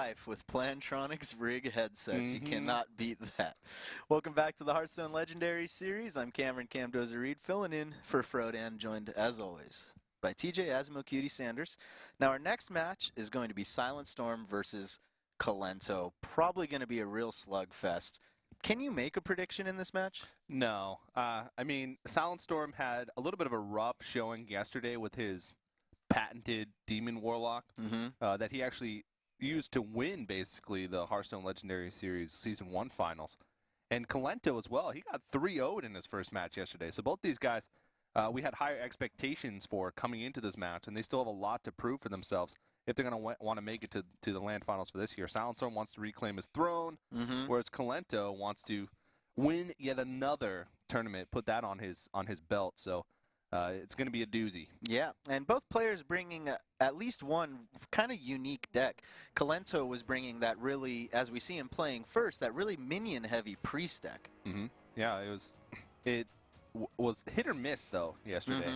life with Plantronics rig headsets. You cannot beat that. Welcome back to the Hearthstone Legendary Series. I'm Cameron Camdoza Reed, filling in for Frodan, joined as always by TJ Asimo Cutie Sanders. Now our next match is going to be SilentStorm versus Kolento. Probably going to be a real slugfest. Can you make a prediction in this match? No. I mean, SilentStorm had a little bit of a rough showing yesterday with his patented Demon Warlock that he actually used to win, basically, the Hearthstone Legendary Series Season 1 Finals. And Kolento as well. He got 3-0'd in his first match yesterday. So both these guys, we had higher expectations for coming into this match, and they still have a lot to prove for themselves if they're going to want to make it to the LAN Finals for this year. SilentStorm wants to reclaim his throne, whereas Kolento wants to win yet another tournament, put that on his belt. So it's going to be a doozy. Yeah, and both players bringing at least one kind of unique deck. Kolento was bringing that really, as we see him playing first, that really minion-heavy priest deck. Yeah, it was hit or miss, though, yesterday.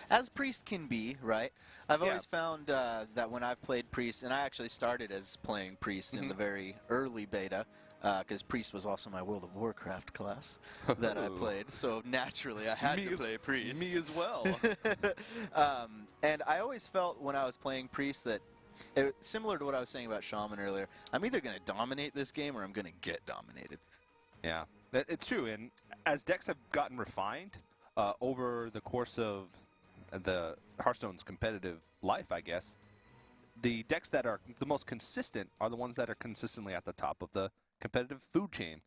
As priest can be, right? I've always found that when I've played priest, and I actually started as playing priest in the very early beta, because priest was also my World of Warcraft class that I played, so naturally I had to play priest. Me as well. And I always felt when I was playing priest that, similar to what I was saying about shaman earlier, I'm either going to dominate this game or I'm going to get dominated. Yeah, it's true. And as decks have gotten refined over the course of the Hearthstone's competitive life, I guess, the decks that are the most consistent are the ones that are consistently at the top of the competitive food chain.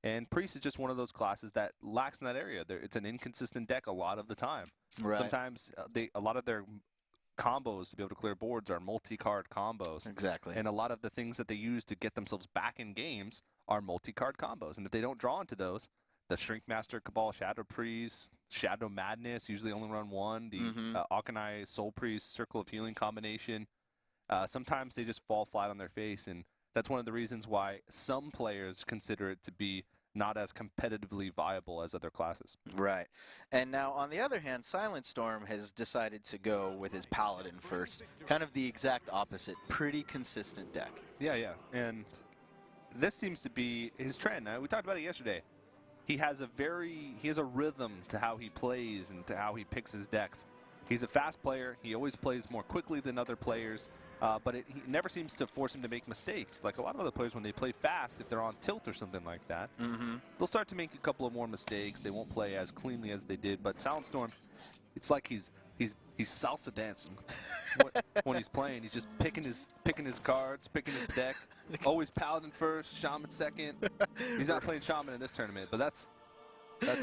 And priest is just one of those classes that lacks in that area. It's an inconsistent deck a lot of the time. Right. Sometimes a lot of their combos to be able to clear boards are multi-card combos. Exactly. And a lot of the things that they use to get themselves back in games are multi-card combos. And if they don't draw into those, the Shrinkmaster, Cabal, Shadow Priest, Shadow Madness, usually only run one, the Akanai, Soul Priest, Circle of Healing combination, sometimes they just fall flat on their face. And that's one of the reasons why some players consider it to be not as competitively viable as other classes. Right. And now, on the other hand, SilentStorm has decided to go with his Paladin first. Kind of the exact opposite. Pretty consistent deck. Yeah. And this seems to be his trend. We talked about it yesterday. He has a rhythm to how he plays and to how he picks his decks. He's a fast player. He always plays more quickly than other players. But he never seems to force him to make mistakes. Like a lot of other players, when they play fast, if they're on tilt or something like that, they'll start to make a couple of more mistakes. They won't play as cleanly as they did. But SilentStorm, it's like he's salsa dancing when he's playing. He's just picking his cards, picking his deck. Always Paladin first, Shaman second. He's not playing Shaman in this tournament, but that's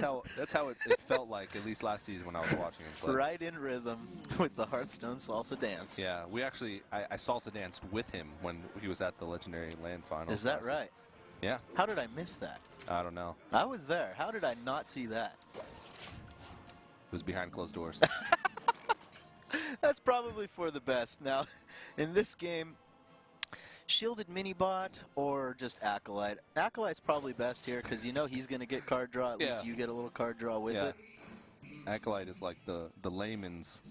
how it felt like, at least last season when I was watching him play. Right in rhythm with the Hearthstone salsa dance. Yeah, we actually, I salsa danced with him when he was at the Legendary LAN Finals. Is that right? Yeah. How did I miss that? I don't know. I was there. How did I not see that? It was behind closed doors. That's probably for the best. Now, in this game, Shielded Minibot or just Acolyte? Acolyte's probably best here because you know he's going to get card draw. At least you get a little card draw with it. Acolyte is like the layman's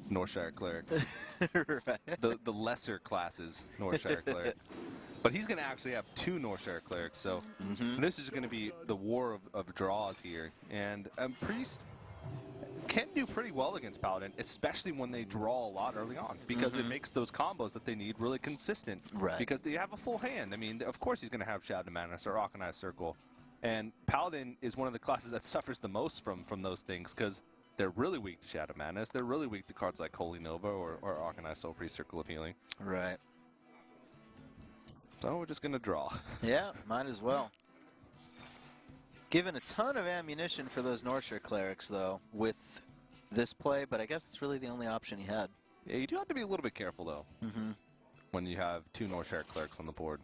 Northshire Cleric. Right. The lesser classes Northshire Cleric. But he's going to actually have two Northshire Clerics, so this is going to be the war of draws here. And Priest can do pretty well against Paladin, especially when they draw a lot early on, because it makes those combos that they need really consistent. Right. Because they have a full hand. I mean, of course he's going to have Shadow Madness or Akanai Circle. And Paladin is one of the classes that suffers the most from those things, because they're really weak to Shadow Madness. They're really weak to cards like Holy Nova or Akanai Soul Priest, Circle of Healing. Right. So we're just going to draw. Yeah, might as well. Given a ton of ammunition for those Northshire Clerics, though, with this play, but I guess it's really the only option he had. Yeah, you do have to be a little bit careful, though, when you have two Northshire Clerics on the board.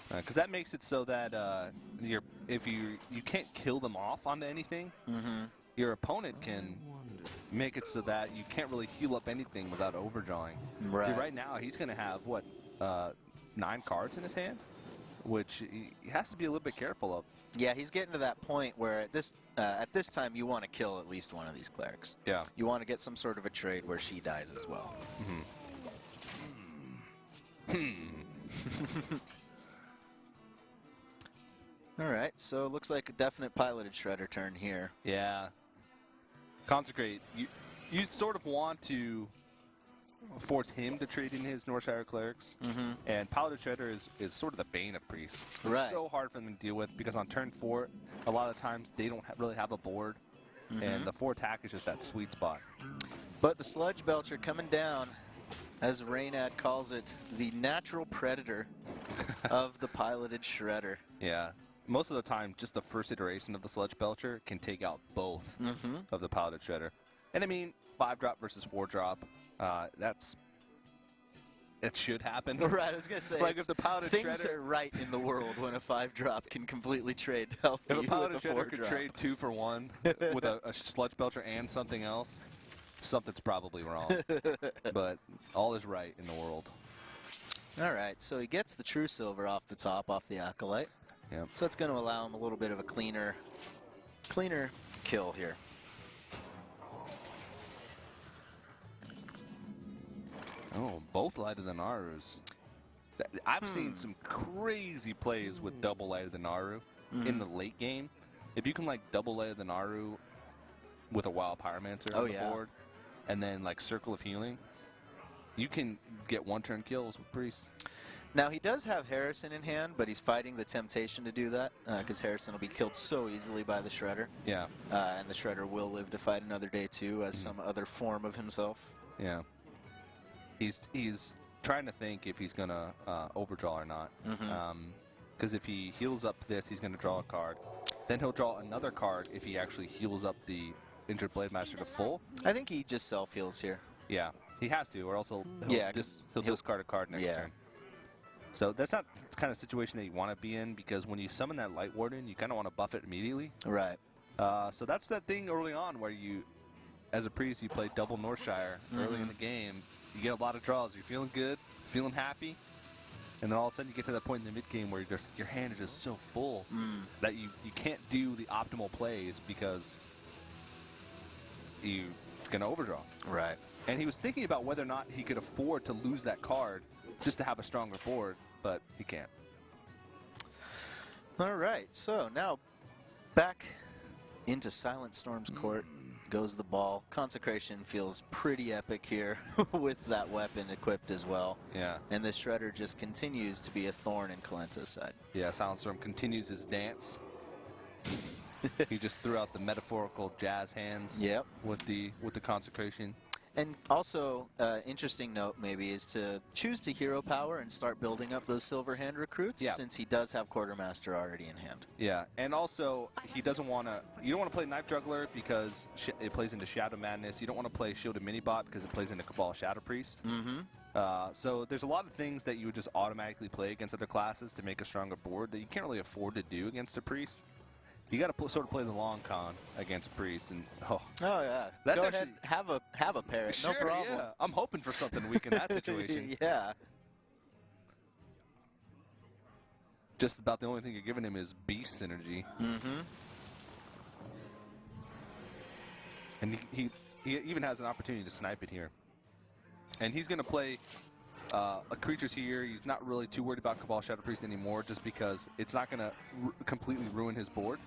Because that makes it so that if you can't kill them off onto anything, your opponent can make it so that you can't really heal up anything without overdrawing. Right. See, right now, he's going to have, what, 9 cards in his hand? Which he has to be a little bit careful of. Yeah, he's getting to that point where at this time you want to kill at least one of these clerics. Yeah. You want to get some sort of a trade where she dies as well. All right, so it looks like a definite piloted Shredder turn here. Yeah. Consecrate. You sort of want to force him to trade in his Northshire Clerics. And Piloted Shredder is sort of the bane of Priests. It's Right. so hard for them to deal with because on turn 4, a lot of times they don't really have a board. And the 4 attack is just that sweet spot. But the Sludge Belcher coming down, as Raynad calls it, the natural predator of the piloted Shredder. Yeah. Most of the time, just the first iteration of the Sludge Belcher can take out both of the Piloted Shredder. And I mean, 5-drop versus 4-drop, it should happen. Right, I was going to say, like if the Piloted things Shredder, are right in the world when a 5-drop can completely trade healthy if a Piloted with a Shredder could 4-drop. trade 2 for 1 with a Sludge Belcher and something else, something's probably wrong. But all is right in the world. All right, so he gets the True Silver off the top, off the Acolyte. Yep. So that's going to allow him a little bit of a cleaner kill here. Oh, both Lighted than Narus. I've seen some crazy plays with double Lighted than Naru in the late game. If you can like double Lighted than Naru with a Wild Pyromancer on the board, and then like Circle of Healing, you can get one-turn kills with Priests. Now, he does have Harrison in hand, but he's fighting the temptation to do that because Harrison will be killed so easily by the Shredder. Yeah. And the Shredder will live to fight another day, too, as some other form of himself. Yeah. He's trying to think if he's going to overdraw or not. Because if he heals up this, he's going to draw a card. Then he'll draw another card if he actually heals up the Injured Blade Master to full. I think he just self-heals here. Yeah. He has to, or else he'll discard a card next turn. So that's not the kind of situation that you want to be in, because when you summon that Light Warden, you kind of want to buff it immediately. Right. So that's that thing early on where you, as a Priest, you play double Northshire early in the game. You get a lot of draws. You're feeling good, feeling happy, and then all of a sudden you get to that point in the mid-game where your hand is just so full that you can't do the optimal plays because you're going to overdraw. Right. And he was thinking about whether or not he could afford to lose that card just to have a stronger board, but he can't. All right, so now back into SilentStorm's court goes the ball. Consecration feels pretty epic here with that weapon equipped as well. Yeah. And this Shredder just continues to be a thorn in Kolento's side. Yeah, SilentStorm continues his dance. He just threw out the metaphorical jazz hands with the Consecration. And also, interesting note maybe is to choose to hero power and start building up those silver hand recruits since he does have Quartermaster already in hand. Yeah, and also he doesn't want to. You don't want to play Knife Juggler because it plays into Shadow Madness. You don't want to play Shielded Minibot because it plays into Cabal Shadow Priest. So there's a lot of things that you would just automatically play against other classes to make a stronger board that you can't really afford to do against a Priest. You got to sort of play the long con against Priest, and yeah, that's go actually, ahead, have a parrot, sure, no problem. Yeah. I'm hoping for something weak in that situation. Yeah. Just about the only thing you're giving him is Beast Synergy. And he even has an opportunity to snipe it here. And he's going to play creatures here. He's not really too worried about Cabal Shadow Priest anymore, just because it's not going to completely ruin his board.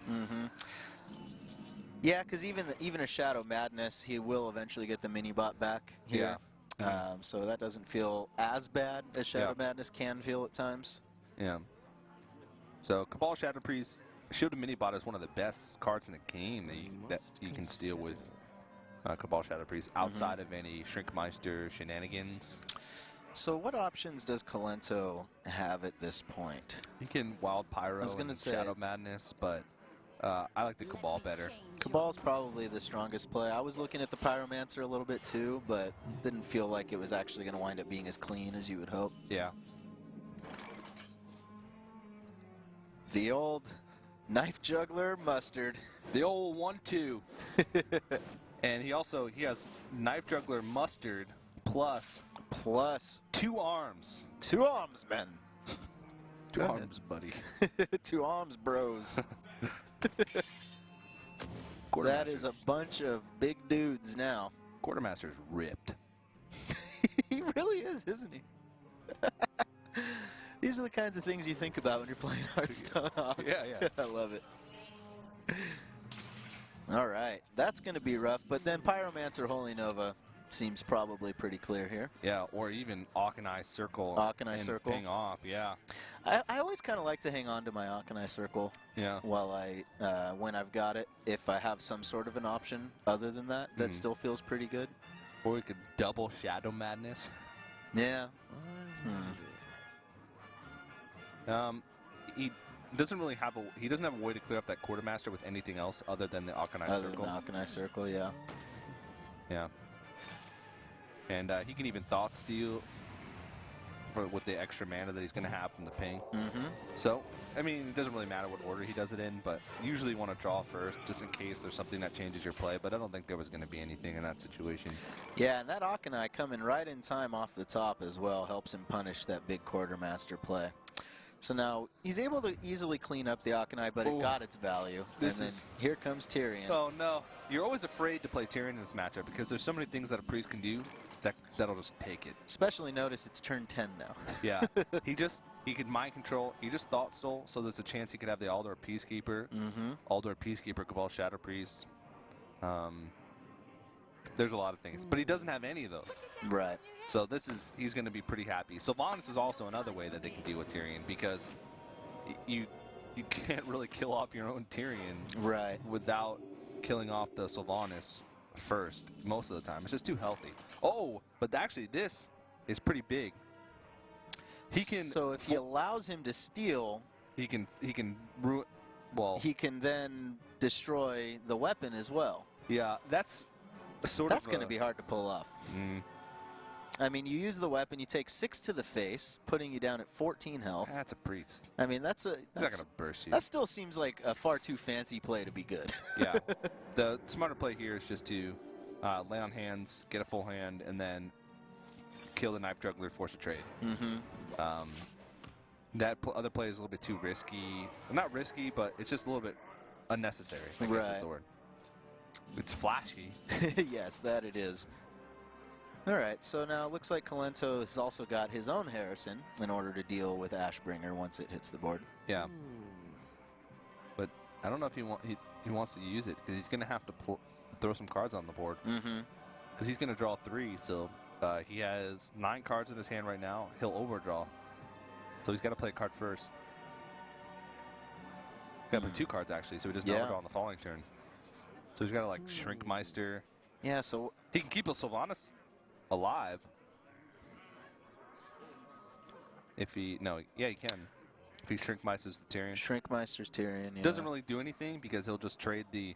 Yeah, because even a Shadow Madness, he will eventually get the mini-bot back here. So that doesn't feel as bad as Shadow Madness can feel at times. Yeah. So Cabal Shadow Priest, Shielded Minibot is one of the best cards in the game that you can steal with Cabal Shadow Priest outside of any Shrinkmeister shenanigans. So what options does Kolento have at this point? He can Wild Pyro and Shadow Madness, but I like the Cabal better. Cabal's probably the strongest play. I was looking at the Pyromancer a little bit too, but didn't feel like it was actually going to wind up being as clean as you would hope. Yeah. The old Knife Juggler Mustard. The old 1-2. And he has Knife Juggler Mustard plus 2 arms. 2 arms, men. 2 arms, buddy. 2 arms, bros. That is a bunch of big dudes now. Quartermaster's ripped. He really is, isn't he? These are the kinds of things you think about when you're playing Hearthstone. Yeah, yeah. I love it. All right, that's going to be rough, but then Pyromancer Holy Nova seems probably pretty clear here. Yeah, or even Akanai Circle. Akanai Circle. Ping off, yeah. I always kind of like to hang on to my Akanai Circle while when I've got it, if I have some sort of an option other than that, that still feels pretty good. Or we could double Shadow Madness. Yeah. He doesn't really have he doesn't have a way to clear up that Quartermaster with anything else other than the Akanai Circle. Other than the Akanai Circle, yeah. Yeah. And he can even Thought Steal with the extra mana that he's going to have from the ping. So, I mean, it doesn't really matter what order he does it in, but usually you want to draw first just in case there's something that changes your play, but I don't think there was going to be anything in that situation. Yeah, and that Akanai coming right in time off the top as well helps him punish that big Quartermaster play. So now he's able to easily clean up the Akanai, but it got its value. And then here comes Tyrion. Oh, no. You're always afraid to play Tyrion in this matchup because there's so many things that a priest can do that'll just take it. Especially notice it's turn 10 now. Yeah. He could mind control. He just Thought Stole, so there's a chance he could have the Aldor Peacekeeper. Aldor Peacekeeper, Cabal Shadow Priest. There's a lot of things, but he doesn't have any of those. Right. So he's going to be pretty happy. Sylvanas is also another way that they can deal with Tyrion because you can't really kill off your own Tyrion without killing off the Sylvanas first most of the time. It's just too healthy. Oh, but actually this is pretty big. He can. So if he allows him to steal, he can ruin. Well, he can then destroy the weapon as well. Yeah, that's going to be hard to pull off. I mean, you use the weapon, you take 6 to the face, putting you down at 14 health. That's a priest. I mean, that's not going to burst you. That still seems like a far too fancy play to be good. Yeah. The smarter play here is just to lay on hands, get a full hand, and then kill the Knife Juggler, force a trade. That other play is a little bit too risky. Not risky, but it's just a little bit unnecessary. I think that's just the word. It's flashy. Yes, that it is. All right, so now it looks like Kolento has also got his own Harrison in order to deal with Ashbringer once it hits the board. Yeah. But I don't know if he wants to use it because he's going to have to throw some cards on the board. Because he's going to draw 3, so he has 9 cards in his hand right now. He'll overdraw. So he's got to play a card first. He's got to play 2 cards, actually, so he doesn't overdraw on the following turn. So he's got to, like, Shrinkmeister. Yeah, so he can keep a Sylvanas alive. If he... No, yeah, he can. If he Shrinkmeisters the Tyrion. Shrinkmeister's Tyrion, yeah. Doesn't really do anything because he'll just trade the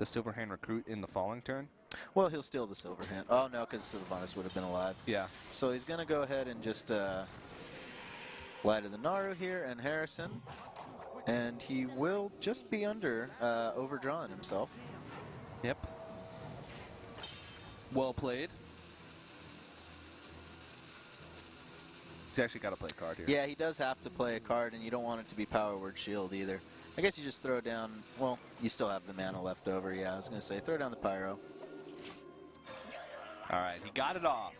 Silverhand Recruit in the following turn. Well, he'll steal the Silverhand. Oh, no, because Sylvanas would have been alive. Yeah. So he's going to go ahead and just lie to the Naru here and Harrison. And he will just be under overdrawing himself. Yep. Well played. He's actually got to play a card here. Yeah, he does have to play a card, and you don't want it to be Power Word Shield either. I guess you just throw down, well, you still have the mana left over. Yeah, I was going to say, throw down the Pyro. All right, he got it off.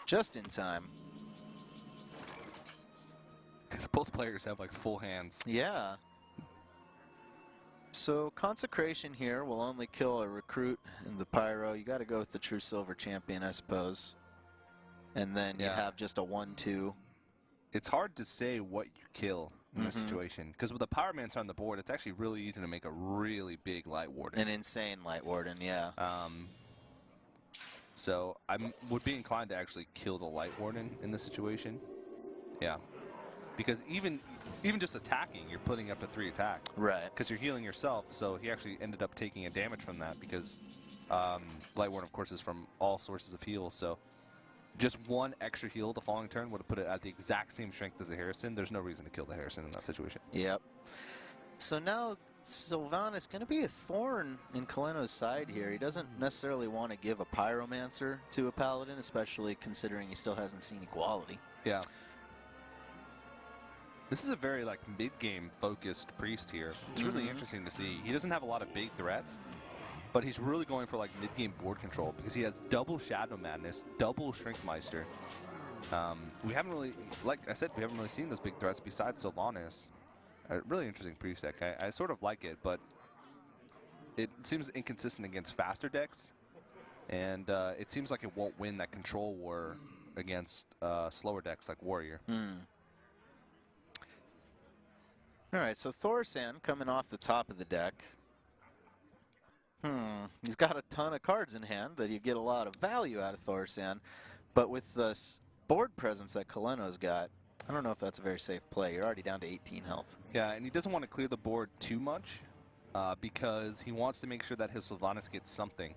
Just in time. Both players have like full hands. Yeah. So Consecration here will only kill a Recruit in the Pyro. You got to go with the True Silver Champion, I suppose. And then you have just a 1/2. It's hard to say what you kill in this situation because with the Pyromancer on the board, it's actually really easy to make a really big Light Warden. An insane Light Warden, yeah. So I would be inclined to actually kill the Light Warden in this situation. Yeah. Because even just attacking, you're putting up to 3 attack. Right. Because you're healing yourself, so he actually ended up taking a damage from that because Light Warden, of course, is from all sources of heals. So just 1 extra heal the following turn would have put it at the exact same strength as the Harrison. There's no reason to kill the Harrison in that situation. Yep. So now Sylvanas is going to be a thorn in Kolento's side here. He doesn't necessarily want to give a Pyromancer to a Paladin, especially considering he still hasn't seen Equality. Yeah. This is a very like mid-game focused priest here. It's really interesting to see. He doesn't have a lot of big threats, but he's really going for like mid-game board control because he has double Shadow Madness, double Shrinkmeister, We haven't really, like I said, we haven't really seen those big threats besides Sylvanas. A really interesting priest deck. I sort of like it, but it seems inconsistent against faster decks, and it seems like it won't win that control war against slower decks like Warrior. All right, so Thorsan coming off the top of the deck. He's got a ton of cards in hand that you get a lot of value out of Thorsan, but with the board presence that Kolento's got, I don't know if that's a very safe play. You're already down to 18 health. Yeah, and he doesn't want to clear the board too much because he wants to make sure that his Sylvanas gets something.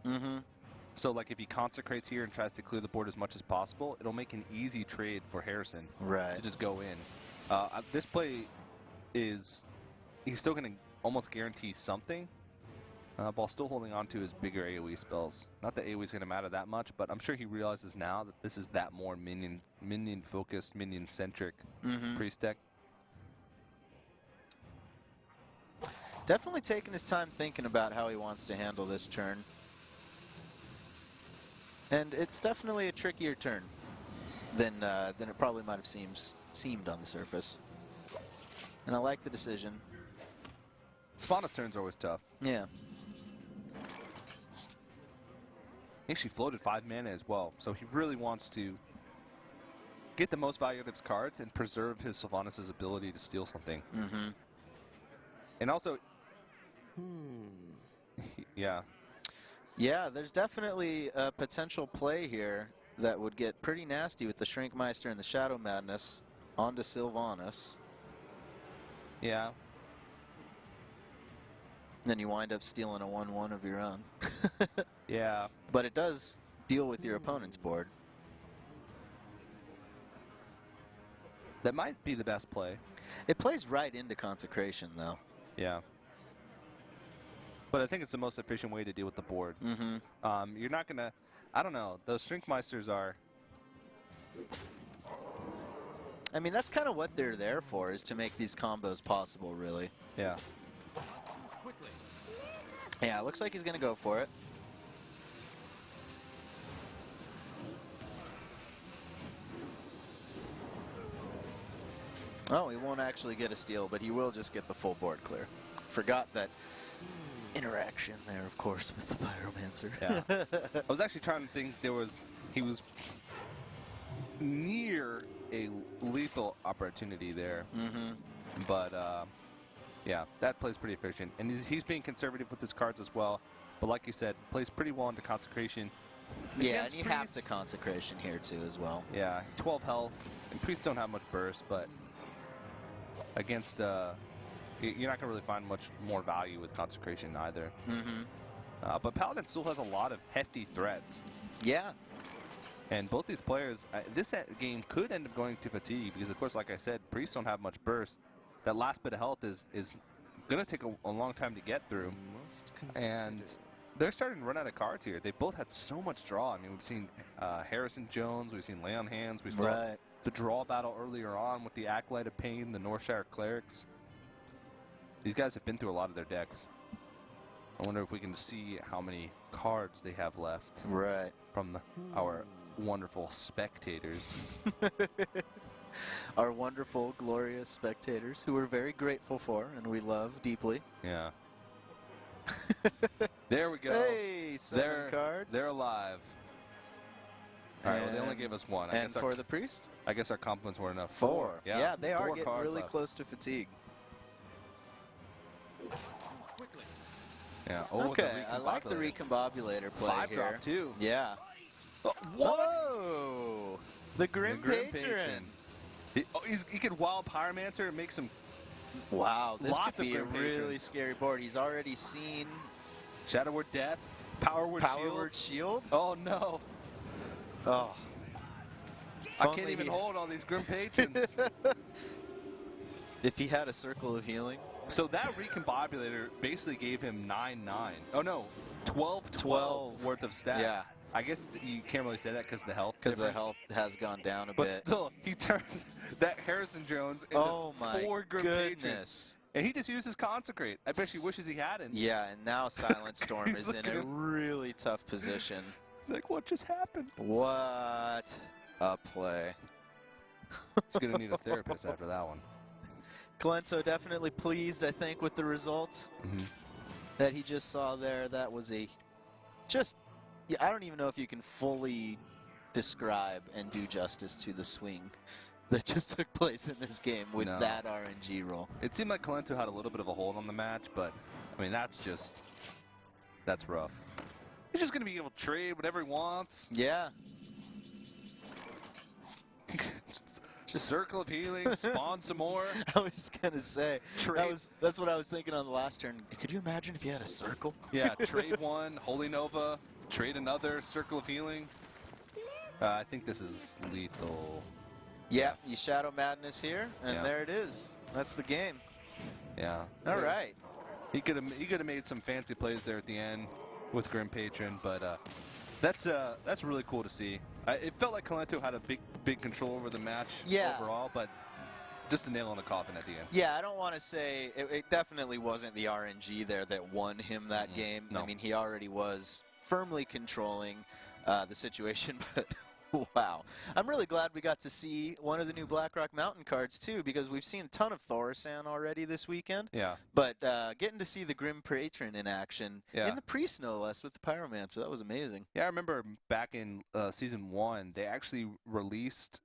So, like, if he consecrates here and tries to clear the board as much as possible, it'll make an easy trade for Harrison to just go in. This play is, he's still going to almost guarantee something, while still holding on to his bigger AoE spells. Not that AoE is going to matter that much, but I'm sure he realizes now that this is that more minion-focused, minion-centric priest deck. Definitely taking his time thinking about how he wants to handle this turn. And it's definitely a trickier turn than it probably might have seemed on the surface. And I like the decision. Sylvanas turns are always tough. Yeah. He actually floated 5 mana as well, so he really wants to get the most value out of his cards and preserve his Sylvanas' ability to steal something. And also, yeah. Yeah, there's definitely a potential play here that would get pretty nasty with the Shrinkmeister and the Shadow Madness onto Sylvanas. Yeah. Then you wind up stealing a 1/1 of your own. Yeah. But it does deal with your opponent's board. That might be the best play. It plays right into Consecration, though. Yeah. But I think it's the most efficient way to deal with the board. You're not going to, I don't know, those Shrinkmeisters are... I mean, that's kind of what they're there for, is to make these combos possible, really. Yeah. Yeah, it looks like he's going to go for it. Oh, he won't actually get a steal, but he will just get the full board clear. Forgot that interaction there, of course, with the Pyromancer. Yeah. I was actually trying to think he was near a lethal opportunity there. But yeah, that plays pretty efficient. And he's being conservative with his cards as well. But like you said, plays pretty well into Consecration. Yeah, and you have to Consecration here too as well. Yeah, 12 health. And priests don't have much burst, but against you're not going to really find much more value with Consecration either. But Paladin still has a lot of hefty threats. Yeah. And both these players, this game could end up going to fatigue because, of course, like I said, priests don't have much burst. That last bit of health is going to take a long time to get through. And they're starting to run out of cards here. They both had so much draw. I mean, we've seen Harrison Jones, we've seen Lay on Hands, we saw the draw battle earlier on with the Acolyte of Pain, the Northshire Clerics. These guys have been through a lot of their decks. I wonder if we can see how many cards they have left from our wonderful spectators. Our wonderful, glorious spectators, who we're very grateful for and we love deeply. Yeah. There we go. Hey, 7 cards. They're alive. All right, well, they only gave us 1. And for the priest? I guess our compliments were enough. 4. Yeah, they are 4 getting cards really left. close to fatigue. Yeah. Okay, I like the Recombobulator play 5 here. drop too. Yeah. Whoa! The Grim Patron. He could Wild Pyromancer and make some... Wow, this Lots could be a of Grim really Patrons. scary board. He's already seen Shadow Word Death, Power Word Shield. Oh, no. Oh. I can't even hold all these Grim Patrons. If he had a Circle of Healing. So that Recombobulator basically gave him 9/9. Oh, no. 12 worth of stats. Yeah. I guess you can't really say that because the health. Because the health has gone down a But bit. still, he turned that Harrison Jones into 4 Grim Patrons. And he just uses Consecrate. I bet he wishes he hadn't. Yeah, and now SilentStorm He's is in a really tough position. He's like, what just happened? What a play. He's going to need a therapist after that one. Kolento definitely pleased, I think, with the result that he just saw there. That was I don't even know if you can fully describe and do justice to the swing that just took place in this game with that RNG roll. It seemed like Kolento had a little bit of a hold on the match, but, I mean, that's rough. He's just going to be able to trade whatever he wants. Yeah. Just circle of healing, spawn some more. I was going to say, Trade. that's what I was thinking on the last turn. Could you imagine if you had a circle? Yeah, trade one, Holy Nova, trade another, circle of healing. I think this is lethal. Yeah, you Shadow Madness here, and Yeah. there it is. That's the game. Yeah. All right. He could have made some fancy plays there at the end with Grim Patron, but that's really cool to see. It felt like Kolento had a big control over the match overall, but just a nail in the coffin at the end. Yeah, I don't want to say it definitely wasn't the RNG there that won him that game. No. I mean, he already was firmly controlling the situation, but wow. I'm really glad we got to see one of the new Blackrock Mountain cards, too, because we've seen a ton of Thorisan already this weekend. Yeah. But getting to see the Grim Patron in action, Yeah. in the Priest, no less, with the Pyromancer, that was amazing. Yeah, I remember back in Season 1, they actually released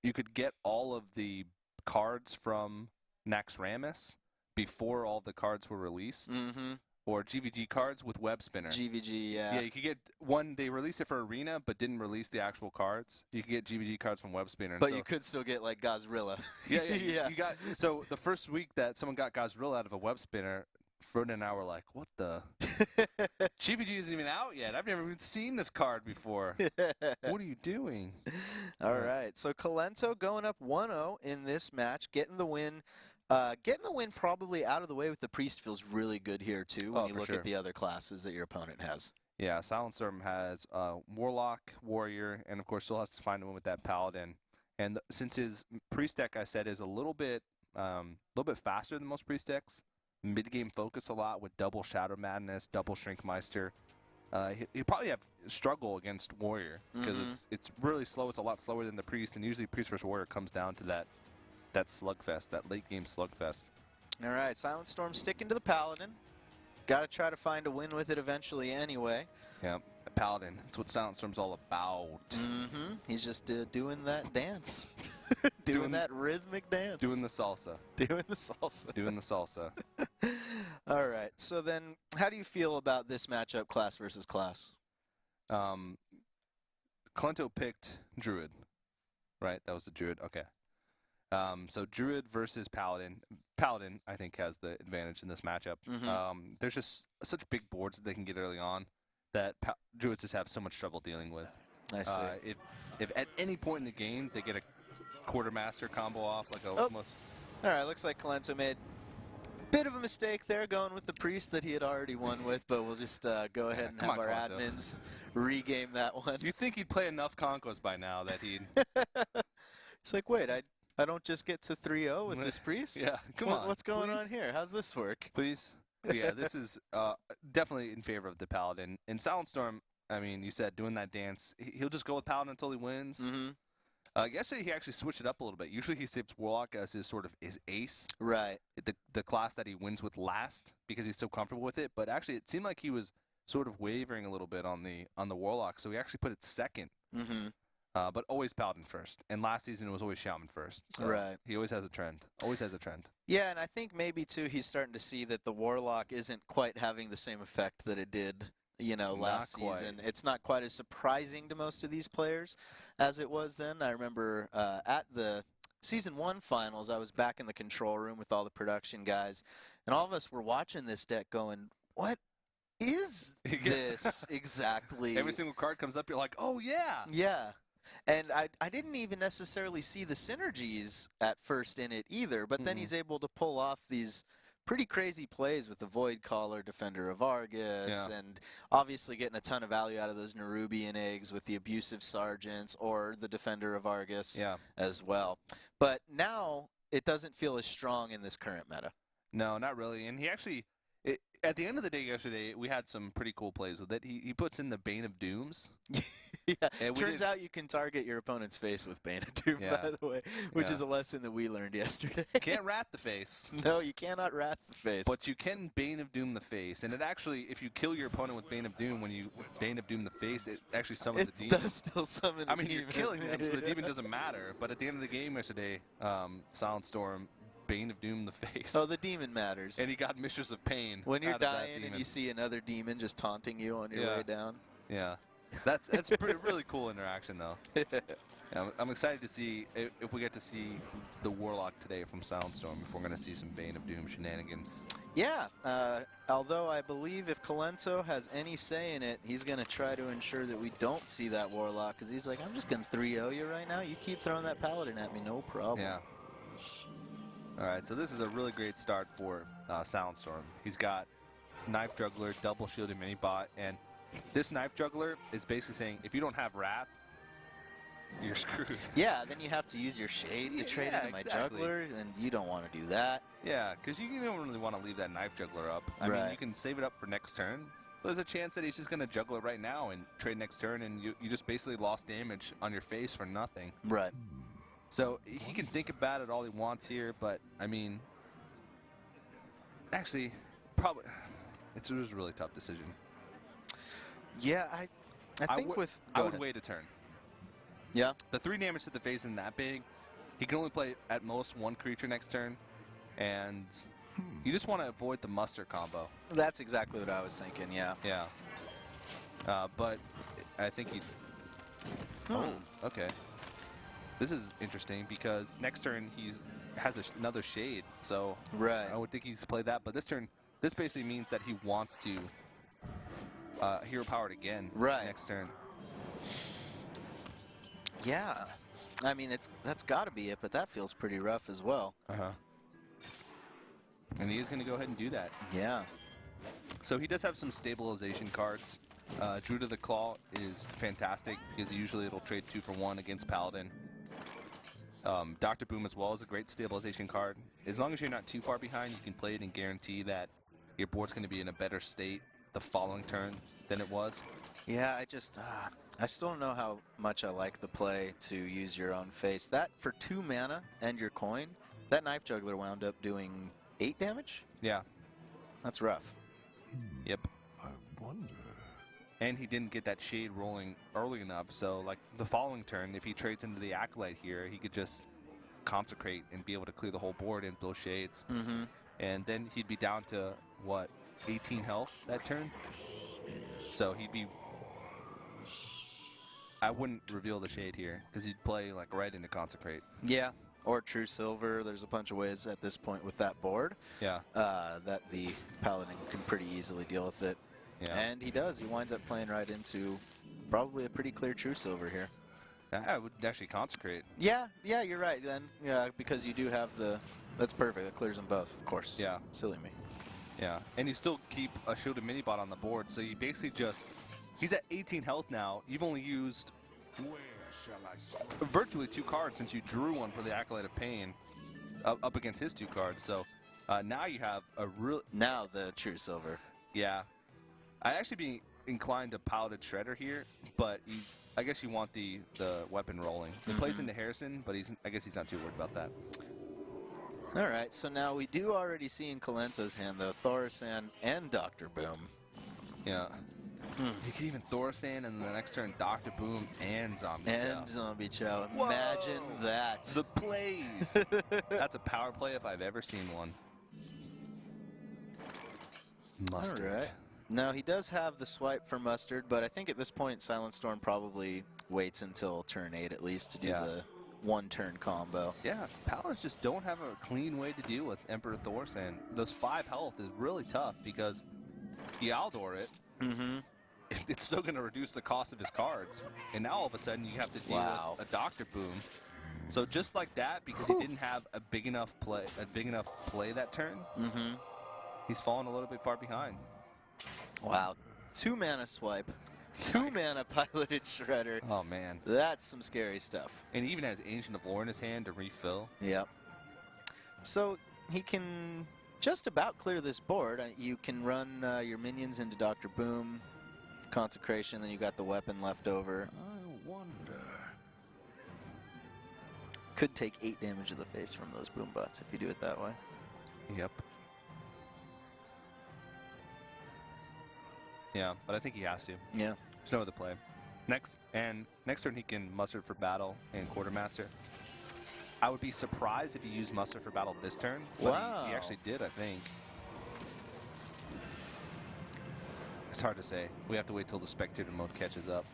you could get all of the cards from Naxxramas before all the cards were released. Mm-hmm. Or GVG cards with Web Spinner. GVG, yeah. Yeah, you could get one. They released it for Arena, but didn't release the actual cards. You could get GVG cards from Web Spinner. But you could still get, like, Gazrilla. Yeah. You got, so the first week that someone got Gazrilla out of a Web Spinner, Froden and I were like, what the? GVG isn't even out yet. I've never even seen this card before. What are you doing? All right. So Kolento going up 1-0 in this match, getting the win. Getting the win probably out of the way with the Priest feels really good here, too, when you look at the other classes that your opponent has. Yeah, SilentStorm has Warlock, Warrior, and of course still has to find a win with that Paladin. And since his Priest deck, I said, is a little bit faster than most Priest decks, mid-game focus a lot with double Shadow Madness, double Shrinkmeister. He'll probably have struggle against Warrior because it's really slow. It's a lot slower than the Priest, and usually Priest versus Warrior comes down to that slugfest, that late-game slugfest. All right, SilentStorm sticking to the Paladin. Got to try to find a win with it eventually anyway. Yeah, Paladin. That's what SilentStorm's all about. He's just doing that dance. doing that rhythmic dance. Doing the salsa. Doing the salsa. Doing the salsa. All right, so then how do you feel about this matchup, class versus class? Kolento picked Druid, right? That was the Druid. Okay. So Druid versus Paladin. Paladin, I think, has the advantage in this matchup. There's just such big boards that they can get early on that Druids just have so much trouble dealing with. I see. If at any point in the game they get a Quartermaster combo off, like almost. All right, looks like Kolento made a bit of a mistake there going with the Priest that he had already won with, but we'll just go ahead and have our admins regame that one. Do you think he'd play enough Conquos by now that he'd... It's like, wait, I don't just get to 3-0 with this Priest? Yeah, come on. What's going on here? How's this work? Please. But yeah, this is definitely in favor of the Paladin. In SilentStorm, I mean, you said doing that dance, he'll just go with Paladin until he wins. Yesterday, he actually switched it up a little bit. Usually, he saves Warlock as his ace. Right. The class that he wins with last because he's so comfortable with it. But actually, it seemed like he was sort of wavering a little bit on the Warlock, so he actually put it second. But always Paladin first. And last season, it was always Shaman first. So right. He always has a trend. Always has a trend. Yeah, and I think maybe, too, he's starting to see that the Warlock isn't quite having the same effect that it did, last season. It's not quite as surprising to most of these players as it was then. I remember at the Season 1 finals, I was back in the control room with all the production guys, and all of us were watching this deck going, what is this exactly? Every single card comes up, you're like, oh, yeah. Yeah. And I didn't even necessarily see the synergies at first in it either, but then he's able to pull off these pretty crazy plays with the Void Caller, Defender of Argus, and obviously getting a ton of value out of those Nerubian eggs with the Abusive Sergeants or the Defender of Argus as well. But now it doesn't feel as strong in this current meta. No, not really. And he actually, At the end of the day yesterday, we had some pretty cool plays with it. He puts in the Bane of Dooms. Yeah, turns out you can target your opponent's face with Bane of Doom, Yeah. by the way, which Yeah. is a lesson that we learned yesterday. Can't rat the face. No, you cannot rat the face. But you can Bane of Doom the face. And it actually, if you kill your opponent with Bane of Doom, when you Bane of Doom the face, it actually summons a it demon. does still summon I mean, a you're demon. killing them, so the demon doesn't matter. But at the end of the game yesterday, SilentStorm, Bane of Doom the face. Oh, the demon matters. And he got Mistress of Pain. When you're out of that dying and demon. you see another demon just taunting you on your Yeah. way down. Yeah. That's pretty really cool interaction, though. Yeah, I'm excited to see if we get to see the Warlock today from SilentStorm, if we're going to see some Bane of Doom shenanigans. Yeah, although I believe if Kolento has any say in it, he's going to try to ensure that we don't see that Warlock, because he's like, I'm just going to 3-0 you right now. You keep throwing that Paladin at me, no problem. Yeah. All right, so this is a really great start for SilentStorm. He's got Knife Juggler, Double Shielded Mini-Bot, and this Knife Juggler is basically saying, if you don't have Wrath, you're screwed. Yeah, then you have to use your Shade to trade Yeah, into my exactly. Juggler, and you don't want to do that. Yeah, because you don't really want to leave that Knife Juggler up. I mean, Right. you can save it up for next turn, but there's a chance that he's just going to juggle it right now and trade next turn, and you just basically lost damage on your face for nothing. Right. So he can think about it all he wants here, but, I mean, actually, probably, it was a really tough decision. Yeah, I think I would wait a turn. Yeah? The 3 damage to the face isn't that big. He can only play at most 1 creature next turn, and you just want to avoid the muster combo. That's exactly what I was thinking, yeah. Yeah. But I think he... Oh, okay. This is interesting because next turn he has another Shade, so Right. I would think he's played that. But this turn, this basically means that he wants to hero power it again next turn. Yeah. I mean, that's got to be it, but that feels pretty rough as well. Uh-huh. And he is going to go ahead and do that. Yeah. So he does have some stabilization cards. Druid of the Claw is fantastic because usually it'll trade 2 for 1 against Paladin. Dr. Boom as well is a great stabilization card. As long as you're not too far behind, you can play it and guarantee that your board's going to be in a better state the following turn than it was. Yeah, I still don't know how much I like the play to use your own face. That, for 2 mana and your coin, that Knife Juggler wound up doing 8 damage? Yeah. That's rough. Yep. I wonder. And he didn't get that Shade rolling early enough, so like the following turn, if he trades into the Acolyte here, he could just consecrate and be able to clear the whole board and blow Shades. Mm-hmm. And then he'd be down to, what, 18 health that turn? So he'd be... I wouldn't reveal the Shade here, because he'd play like right into Consecrate. Yeah. Or True Silver. There's a bunch of ways at this point with that board Yeah. that the Paladin can pretty easily deal with it. Yeah. And he does. He winds up playing right into probably a pretty clear True Silver here. I would actually Consecrate. Yeah, you're right then. Yeah, because you do have the... That's perfect. That clears them both, of course. Yeah. Silly me. Yeah. And you still keep a Shielded Mini-Bot on the board, so you basically just... He's at 18 health now. You've only used Where shall I strike? virtually 2 cards since you drew one for the Acolyte of Pain up against his 2 cards. So now you have a real... Now the True Silver. Yeah. I'd actually be inclined to Paladin Shredder here, but I guess you want the weapon rolling. It plays into Harrison, but I guess he's not too worried about that. All right, so now we do already see in Kolento's hand, though, Thaurissan and Dr. Boom. Yeah. He could even Thaurissan, and the next turn Dr. Boom and Zombie And Chow. Zombie Chow. Whoa! Imagine that. The plays! That's a power play if I've ever seen one. Mustard. All right. Now, he does have the swipe for Mustard, but I think at this point, SilentStorm probably waits until turn 8 at least to do the 1-turn combo. Yeah, Paladins just don't have a clean way to deal with Emperor Thaurissan. Those 5 health is really tough because you Aldor it. Mm-hmm. It's still going to reduce the cost of his cards. And now all of a sudden you have to deal with a Dr. Boom. So just like that, because he didn't have a big enough play that turn, he's fallen a little bit far behind. Wow. 2 mana swipe. 2 mana piloted Shredder. Oh, man. That's some scary stuff. And he even has Ancient of Lore in his hand to refill. Yep. So he can just about clear this board. You can run your minions into Dr. Boom, Consecration, then you got the weapon left over. I wonder. Could take 8 damage to the face from those boom bots if you do it that way. Yep. Yeah, but I think he has to. Yeah. There's no other play. Next turn he can muster for battle and quartermaster. I would be surprised if he used muster for battle this turn, but Wow. he actually did, I think. It's hard to say. We have to wait till the spectator mode catches up.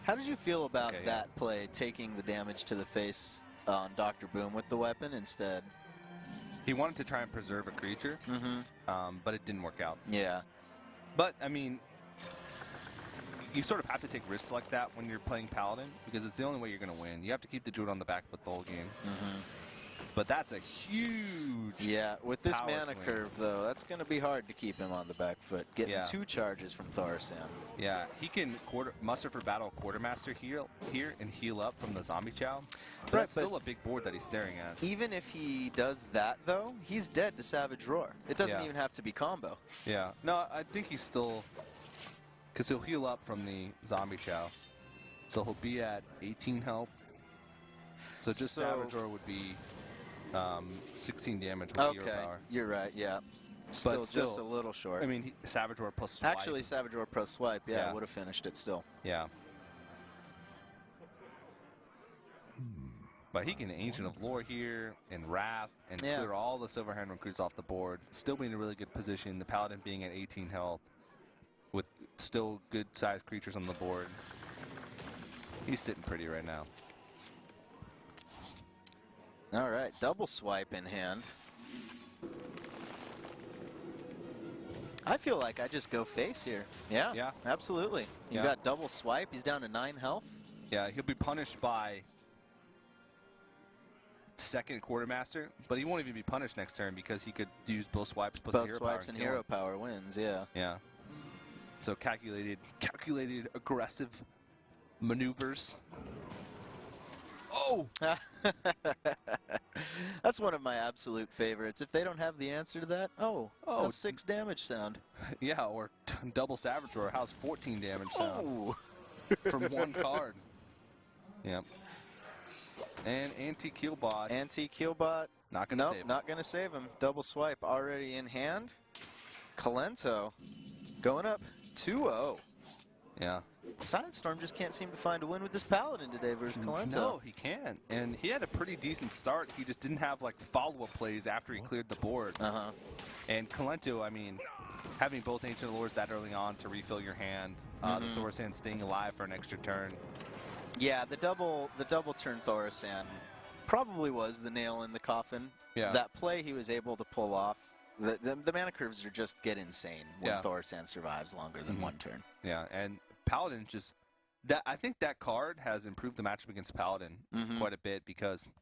How did you feel about Okay, that play, taking the damage to the face on Dr. Boom with the weapon instead? He wanted to try and preserve a creature, but it didn't work out. Yeah. But, I mean, you sort of have to take risks like that when you're playing Paladin, because it's the only way you're going to win. You have to keep the Druid on the back foot the whole game. But that's a huge Yeah, with this power mana swing. curve, though, that's going to be hard to keep him on the back foot. Getting Yeah. 2 charges from Thaurissan. Yeah, he can muster for battle quartermaster here and heal up from the zombie chow. But Right, that's still a big board that he's staring at. Even if he does that, though, he's dead to Savage Roar. It doesn't Yeah. even have to be combo. Yeah, no, I think he's still, because he'll heal up from the zombie chow, so he'll be at 18 health. So just Savage Roar would be 16 damage with hero Okay, power. you're right, yeah. Still just a still, little short. I mean, Savage Roar plus swipe. Actually, Savage Roar plus swipe, yeah, Yeah. would have finished it still. Yeah. But he can Ancient of Lore here and Wrath and Yeah. clear all the Silverhand recruits off the board. Still be in a really good position. The Paladin being at 18 health with still good sized creatures on the board. He's sitting pretty right now. All right, double swipe in hand. I feel like I just go face here. Yeah, Yeah. absolutely. You Yeah. got double swipe. He's down to 9 health. Yeah, he'll be punished by second quartermaster, but he won't even be punished next turn because he could use both swipes plus Both hero swipes power and kill him. hero power wins, yeah. Yeah. So calculated, aggressive maneuvers. Oh! That's one of my absolute favorites. If they don't have the answer to that, a 6 damage sound. Yeah, or double Savage Roar. How's 14 damage sound Oh! from one card? Yep. And anti-Keelbot. Anti-Keelbot. Not going to Nope, save him. not going to save him. Double swipe already in hand. Kolento going up 2-0. Yeah. SilentStorm just can't seem to find a win with this Paladin today versus Kolento. No, he can't. And he had a pretty decent start. He just didn't have, like, follow-up plays after he cleared the board. Uh-huh. And Kolento, I mean, having both Ancient Lores that early on to refill your hand, the Thaurissan staying alive for an extra turn. Yeah, the double turn Thaurissan probably was the nail in the coffin. Yeah. That play he was able to pull off. The mana curves just get insane when Yeah. Thaurissan survives longer than one turn. Yeah, and Paladin just I think that card has improved the matchup against Paladin quite a bit because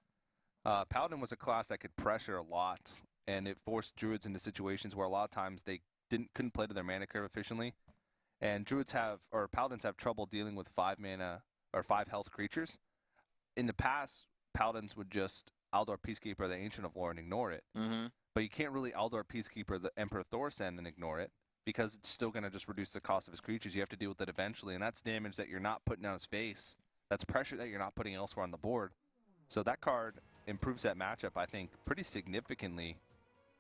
Paladin was a class that could pressure a lot, and it forced Druids into situations where a lot of times they couldn't play to their mana curve efficiently, and Paladins have trouble dealing with 5 mana or 5 health creatures. In the past, Paladins would just Aldor Peacekeeper the Ancient of Lore and ignore it, but you can't really Aldor Peacekeeper the Emperor Thaurissan and ignore it, because it's still going to just reduce the cost of his creatures. You have to deal with it eventually, and that's damage that you're not putting on his face. That's pressure that you're not putting elsewhere on the board. So that card improves that matchup, I think, pretty significantly.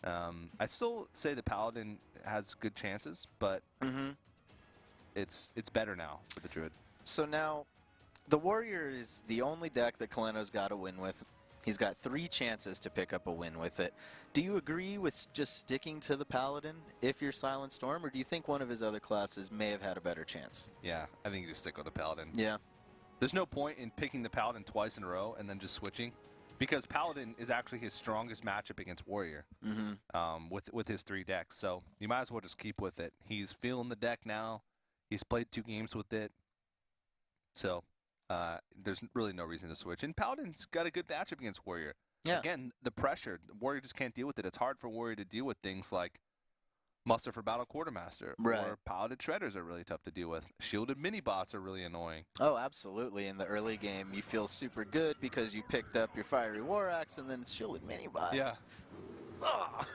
I still say the Paladin has good chances, but it's better now for the Druid. So now, the Warrior is the only deck that Kalento's got to win with. He's got 3 chances to pick up a win with it. Do you agree with just sticking to the Paladin if you're SilentStorm, or do you think one of his other classes may have had a better chance? Yeah, I think you just stick with the Paladin. Yeah. There's no point in picking the Paladin twice in a row and then just switching, because Paladin is actually his strongest matchup against Warrior with his 3 decks. So you might as well just keep with it. He's feeling the deck now. He's played 2 games with it. So there's really no reason to switch. And Paladin's got a good matchup against Warrior. Yeah. Again, the pressure. Warrior just can't deal with it. It's hard for Warrior to deal with things like Muster for Battle Quartermaster. Right. Or Paladin Shredders are really tough to deal with. Shielded Mini-Bots are really annoying. Oh, absolutely. In the early game, you feel super good because you picked up your Fiery War Axe and then Shielded Mini-Bot. Yeah. Ugh.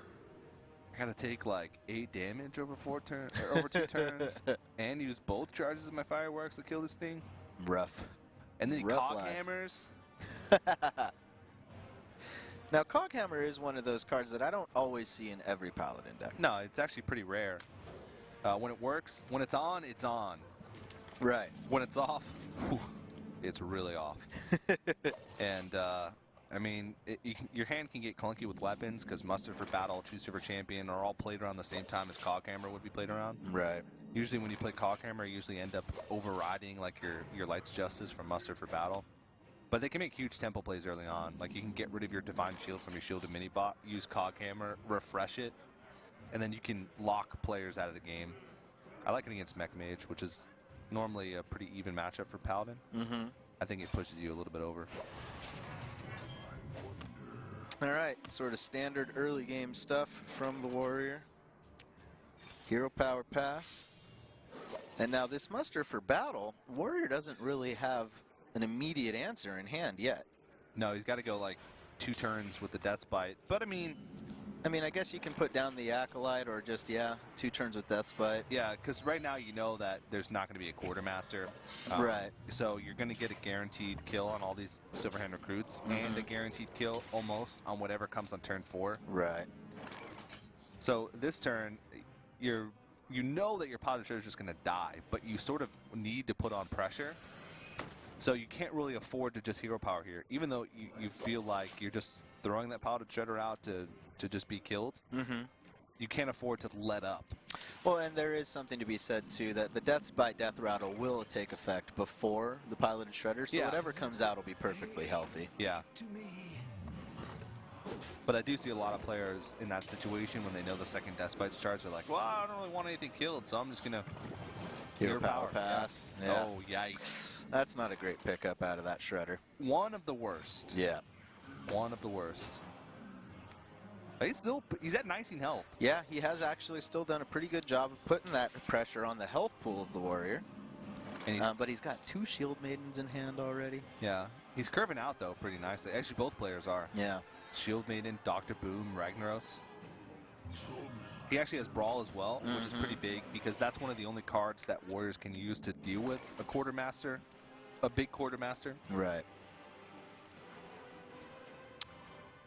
I gotta take like 8 damage over 2 turns, and use both charges of my fireworks to kill this thing. Rough. And then he Rough cog life. hammers. Now, Coghammer is one of those cards that I don't always see in every Paladin deck. No, it's actually pretty rare. When it works, when it's on, it's on. Right. When it's off, whew, it's really off. And I mean, your hand can get clunky with weapons because Muster for Battle, True Silver Champion are all played around the same time as Coghammer would be played around. Right. Usually when you play Coghammer, you usually end up overriding like your Light's Justice from Muster for Battle. But they can make huge tempo plays early on. Like you can get rid of your Divine Shield from your Shielded Mini-Bot, use Coghammer, refresh it, and then you can lock players out of the game. I like it against Mech Mage, which is normally a pretty even matchup for Paladin. Mm-hmm. I think it pushes you a little bit over. All right, sort of standard early game stuff from the Warrior. Hero Power Pass. And now this Muster for Battle, Warrior doesn't really have an immediate answer in hand yet. No, he's got to go like 2 turns with the Death Bite. But I mean, I guess you can put down the Acolyte or just, 2 turns with Death's Bite. yeah, because right now you know that there's not going to be a Quartermaster. Right. So you're going to get a guaranteed kill on all these Silverhand recruits and a guaranteed kill almost on whatever comes on turn 4. Right. So this turn, you know that your Paladin Treasure is just going to die, but you sort of need to put on pressure. So you can't really afford to just hero power here, even though you feel like you're just throwing that Paladin Shredder out to just be killed. Mm-hmm. You can't afford to let up. Well, and there is something to be said, too, that the Death's Bite Death Rattle will take effect before the Piloted Shredder, so Yeah. whatever comes out will be perfectly healthy. Yeah. But I do see a lot of players in that situation when they know the second Death Bite's charge. They're like, well, I don't really want anything killed, so I'm just going to Hero Power Pass. Yeah. Yeah. Oh, yikes. That's not a great pickup out of that Shredder. One of the worst. Yeah. One of the worst. He's at 19 health. Yeah, he has actually still done a pretty good job of putting that pressure on the health pool of the Warrior. And But he's got 2 Shield Maidens in hand already. yeah, he's curving out, though, pretty nicely. Actually, both players are. Yeah. Shield Maiden, Dr. Boom, Ragnaros. He actually has Brawl as well, which is pretty big because that's one of the only cards that Warriors can use to deal with a Quartermaster, a big Quartermaster. Right.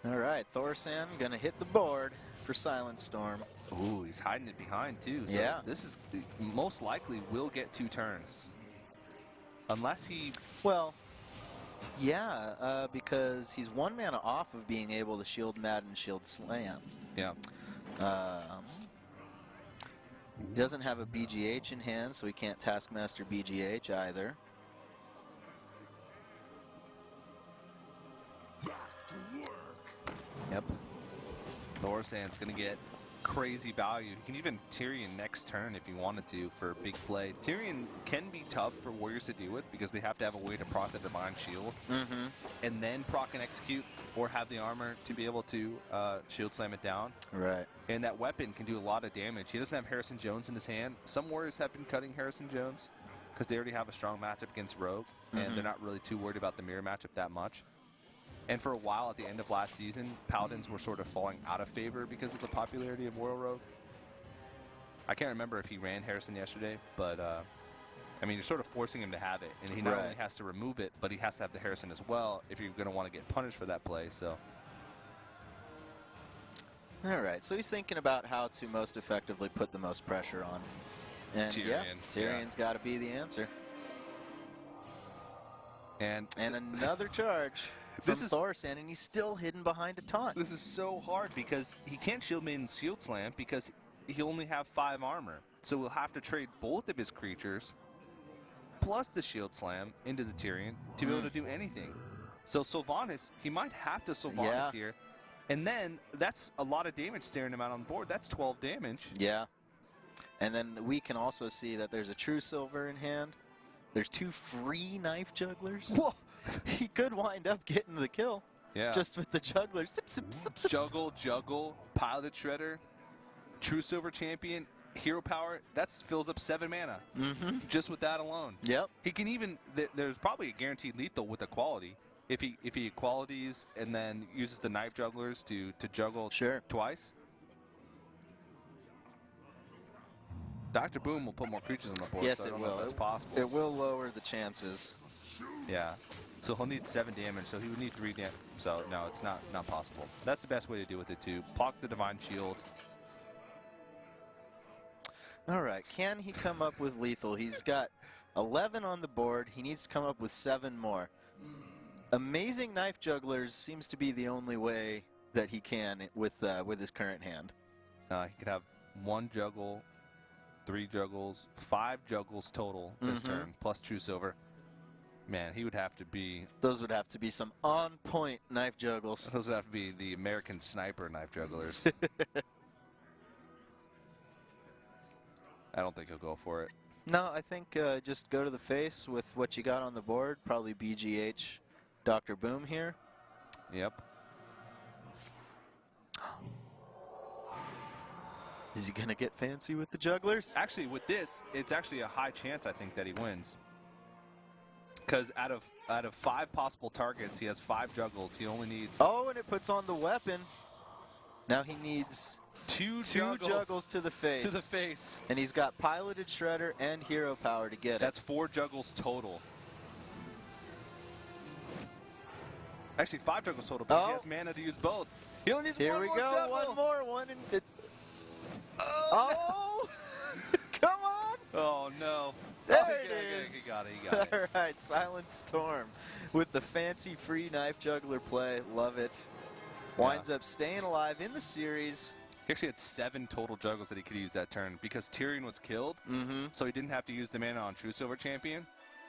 All right, Thorsan gonna hit the board for SilentStorm. Ooh, he's hiding it behind, too. So Yeah. this is most likely will get 2 turns. Unless he... Well, yeah, because he's 1 mana off of being able to Shield Madden, Shield Slam. Yeah. He doesn't have a BGH in hand, so he can't Taskmaster BGH either. Yep. Thorsan's going to get crazy value. He can even Tyrion next turn if he wanted to for a big play. Tyrion can be tough for Warriors to deal with because they have to have a way to proc the Divine Shield and then proc and execute or have the armor to be able to Shield Slam it down. Right. And that weapon can do a lot of damage. He doesn't have Harrison Jones in his hand. Some Warriors have been cutting Harrison Jones because they already have a strong matchup against Rogue and they're not really too worried about the mirror matchup that much. And for a while at the end of last season, Paladins were sort of falling out of favor because of the popularity of Royal Rogue. I can't remember if he ran Harrison yesterday, but I mean, you're sort of forcing him to have it. And he not only has to remove it, but he has to have the Harrison as well if you're going to want to get punished for that play. So. All right, so he's thinking about how to most effectively put the most pressure on. And Tyrion's got to be the answer. And another charge from Thorsan, and he's still hidden behind a taunt. This is so hard because he can't Shield Maiden's Shield Slam because he only have 5 armor. So we'll have to trade both of his creatures plus the Shield Slam into the Tyrion to be able to do anything. So Sylvanas, he might have to Sylvanas here. And then that's a lot of damage staring him out on the board. That's 12 damage. Yeah. And then we can also see that there's a True Silver in hand. There's 2 free Knife Jugglers. Whoa. He could wind up getting the kill. Yeah. Just with the Jugglers. Zip, zip, zip, zip. Juggle, Pilot Shredder, True Silver Champion, Hero Power. That fills up 7 mana. Just with that alone. Yep. He can even, there's probably a guaranteed lethal with the quality. if he equalities and then uses the knife jugglers to juggle Sure. twice. Dr. Boom will put more creatures on the board. Yes, so I it don't know if will. that's possible. It will lower the chances. Yeah. So he'll need 7 damage, so he would need 3 damage. So no, it's not possible. That's the best way to deal with it too. Block the Divine Shield. All right, can he come up with lethal? He's got 11 on the board. He needs to come up with 7 more. Amazing Knife Jugglers seems to be the only way that he can with his current hand. He could have 1 juggle, 3 juggles, 5 juggles total this turn, plus True Silver. Man, he would have to be... Those would have to be some on-point Knife Juggles. Those would have to be the American Sniper Knife Jugglers. I don't think he'll go for it. No, I think just go to the face with what you got on the board. Probably BGH Dr. Boom here. Yep. Is he going to get fancy with the jugglers? Actually, with this, it's actually a high chance, I think, that he wins. Because out of 5 possible targets, he has 5 juggles. He only needs... Oh, and it puts on the weapon. Now he needs... Two juggles to the face. To the face. And he's got Piloted Shredder and Hero Power to get That's 4 juggles total. Actually, 5 juggles total, but he has mana to use both. He only needs Here one we more go. juggle. One more. One in it. Oh! Come on! Oh, no. There Oh, it is. He got it. All right, SilentStorm with the fancy free Knife Juggler play. Love it. Winds up staying alive in the series. He actually had 7 total juggles that he could use that turn because Tyrion was killed, so he didn't have to use the mana on True Silver Champion.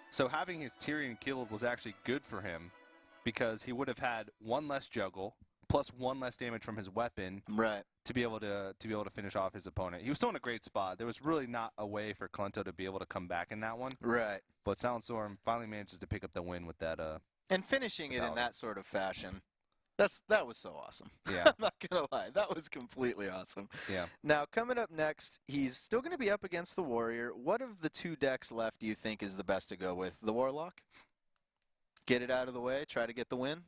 So having his Tyrion killed was actually good for him because he would have had 1 less juggle plus 1 less damage from his weapon, right, to be able to finish off his opponent. He was still in a great spot. There was really not a way for Kolento to be able to come back in that one. Right. But SilentStorm finally manages to pick up the win with that. And finishing it in that sort of fashion. That was so awesome. Yeah. I'm not going to lie. That was completely awesome. Yeah. Now, coming up next, he's still going to be up against the Warrior. What of the 2 decks left do you think is the best to go with? The Warlock? Get it out of the way, try to get the win?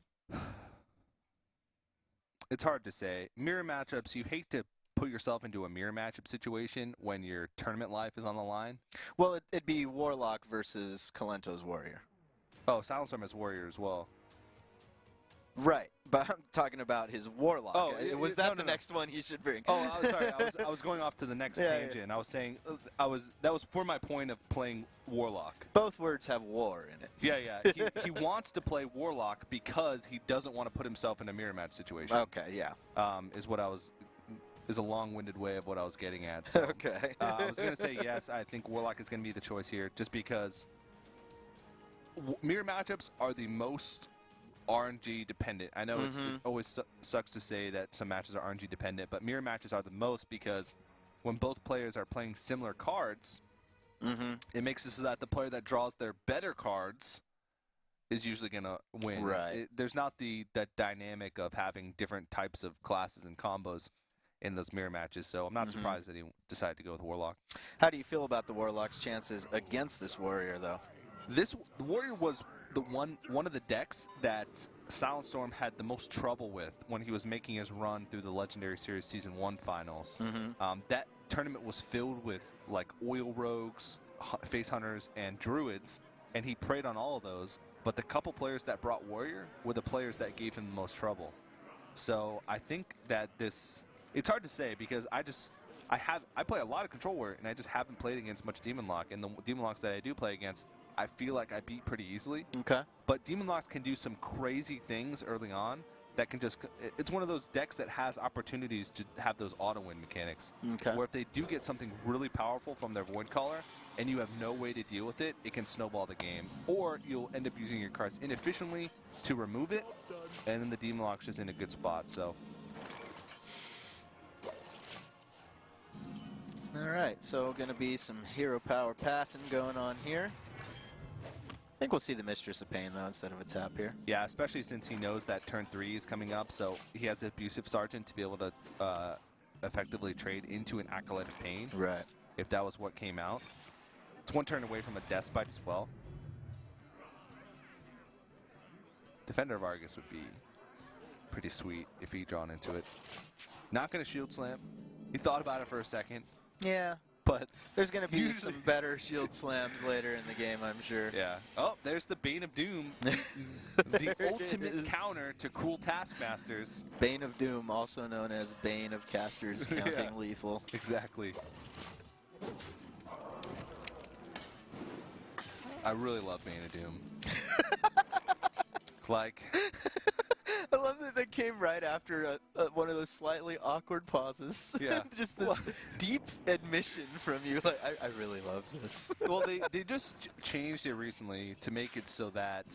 It's hard to say. Mirror matchups, you hate to put yourself into a mirror matchup situation when your tournament life is on the line. Well, it'd be Warlock versus Kolento's Warrior. Oh, SilentStorm has Warrior as well. Right, but I'm talking about his Warlock. Oh, was that the next one he should bring? Oh, I'm sorry. I was going off to the next tangent. Yeah. I was saying that was for my point of playing Warlock. Both words have war in it. Yeah. He wants to play Warlock because he doesn't want to put himself in a mirror match situation. Okay, yeah. Is a long-winded way of what I was getting at. So, okay. I was going to say yes. I think Warlock is going to be the choice here, just because mirror matchups are the most RNG dependent. I know it always sucks to say that some matches are RNG dependent, but mirror matches are the most because when both players are playing similar cards, it makes it so that the player that draws their better cards is usually going to win. Right. There's not that dynamic of having different types of classes and combos in those mirror matches, so I'm not surprised that he decided to go with Warlock. How do you feel about the Warlock's chances against this Warrior, though? The Warrior was the one of the decks that SilentStorm had the most trouble with when he was making his run through the Legendary Series Season 1 finals. That tournament was filled with like Oil Rogues, Face Hunters, and Druids, and he preyed on all of those, but the couple players that brought Warrior were the players that gave him the most trouble. So I think that it's hard to say because I play a lot of Control Warrior, and I just haven't played against much Demon Lock, and the Demon Locks that I do play against, I feel like I beat pretty easily. Okay. But Demon Locks can do some crazy things early on that can it's one of those decks that has opportunities to have those auto-win mechanics. Okay. Where if they do get something really powerful from their Void Caller and you have no way to deal with it, it can snowball the game. Or you'll end up using your cards inefficiently to remove it, and then the Demon Lock's just in a good spot. So. All right, so going to be some hero power passing going on here. I think we'll see the Mistress of Pain, though, instead of a tap here. Yeah, especially since he knows that turn 3 is coming up, so he has the Abusive Sergeant to be able to effectively trade into an Acolyte of Pain. Right. If that was what came out. It's 1 turn away from a Death Spite as well. Defender of Argus would be pretty sweet if he drawn into it. Not going to shield slam. He thought about it for a second, Yeah. but There's going to be Usually- some better shield slams later in the game, I'm sure. yeah. Oh, there's the Bane of Doom, There the it ultimate is. counter to Cruel Taskmasters. Bane of Doom, also known as Bane of Casters, counting Yeah. lethal. Exactly. I really love Bane of Doom. Like, I love that that came right after one of those slightly awkward pauses. Yeah. Just this Well- deep admission from you. Like, I really love this. well, they just changed it recently to make it so that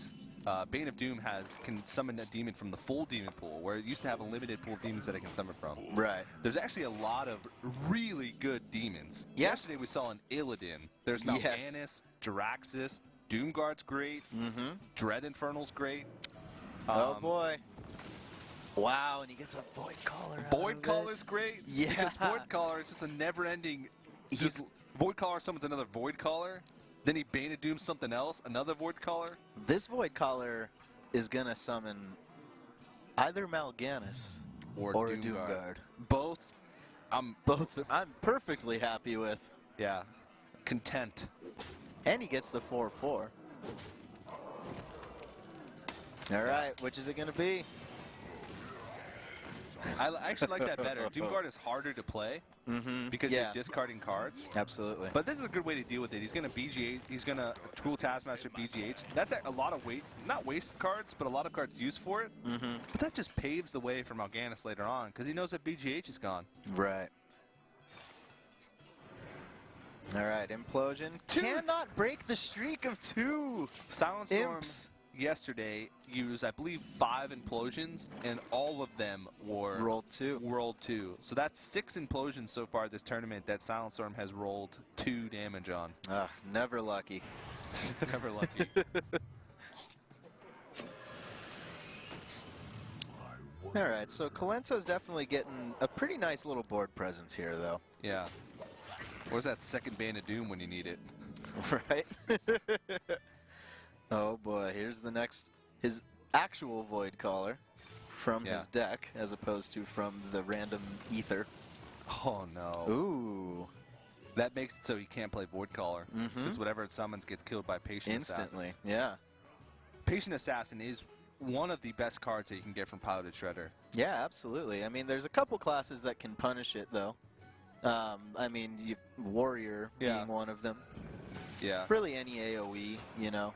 Bane of Doom can summon a demon from the full demon pool, where it used to have a limited pool of demons that it can summon from. Right. There's actually a lot of really good demons. Yeah. Yesterday we saw an Illidan. There's Yes. Mal'Ganis, Jiraxis, Doomguard's great, Mm-hmm. Dread Infernal's great. Oh boy. Wow, and he gets a Void Caller. out Void of Caller's it. great. Yeah. Because Void Caller is just a never-ending. He's- Just Void Caller summons another Void Caller. Then he Bane of Doom something else, another Void Caller. This Void Caller is gonna summon either Mal'Ganis or a Doomguard. Both, I'm Both I'm perfectly happy with. yeah, content. And he gets the 4/4. All right, which is it gonna be? I actually like that better. Doomguard is harder to play Mm-hmm. because yeah, you're discarding cards. absolutely. But this is a good way to deal with it. He's going to BG8. He's going to Cruel Taskmaster BG8. That's a lot of not wasted cards, but a lot of cards used for it. Mm-hmm. But that just paves the way for Mal'Ganis later on because he knows that BGH is gone. Right. All right, Implosion Two- cannot break the streak of 2 SilentStorm imps. yesterday used, I believe, 5 implosions, and all of them were Rolled 2. rolled 2. So that's 6 implosions so far this tournament that SilentStorm has rolled 2 damage on. Ah, never lucky. Never lucky. All right, so Kolento's definitely getting a pretty nice little board presence here, though. Yeah. Where's that second Bane of Doom when you need it? Right? Oh boy, here's the next, his actual Void Caller from Yeah. his deck, as opposed to from the random ether. Oh no. Ooh, That makes it so he can't play Void Caller. Mhm. Because whatever it summons gets killed by Patient Assassin. instantly, yeah. Patient Assassin is one of the best cards that you can get from Piloted Shredder. Yeah, absolutely. I mean, there's a couple classes that can punish it, though. I mean, Warrior Yeah. being one of them. Yeah. Really any AoE, you know.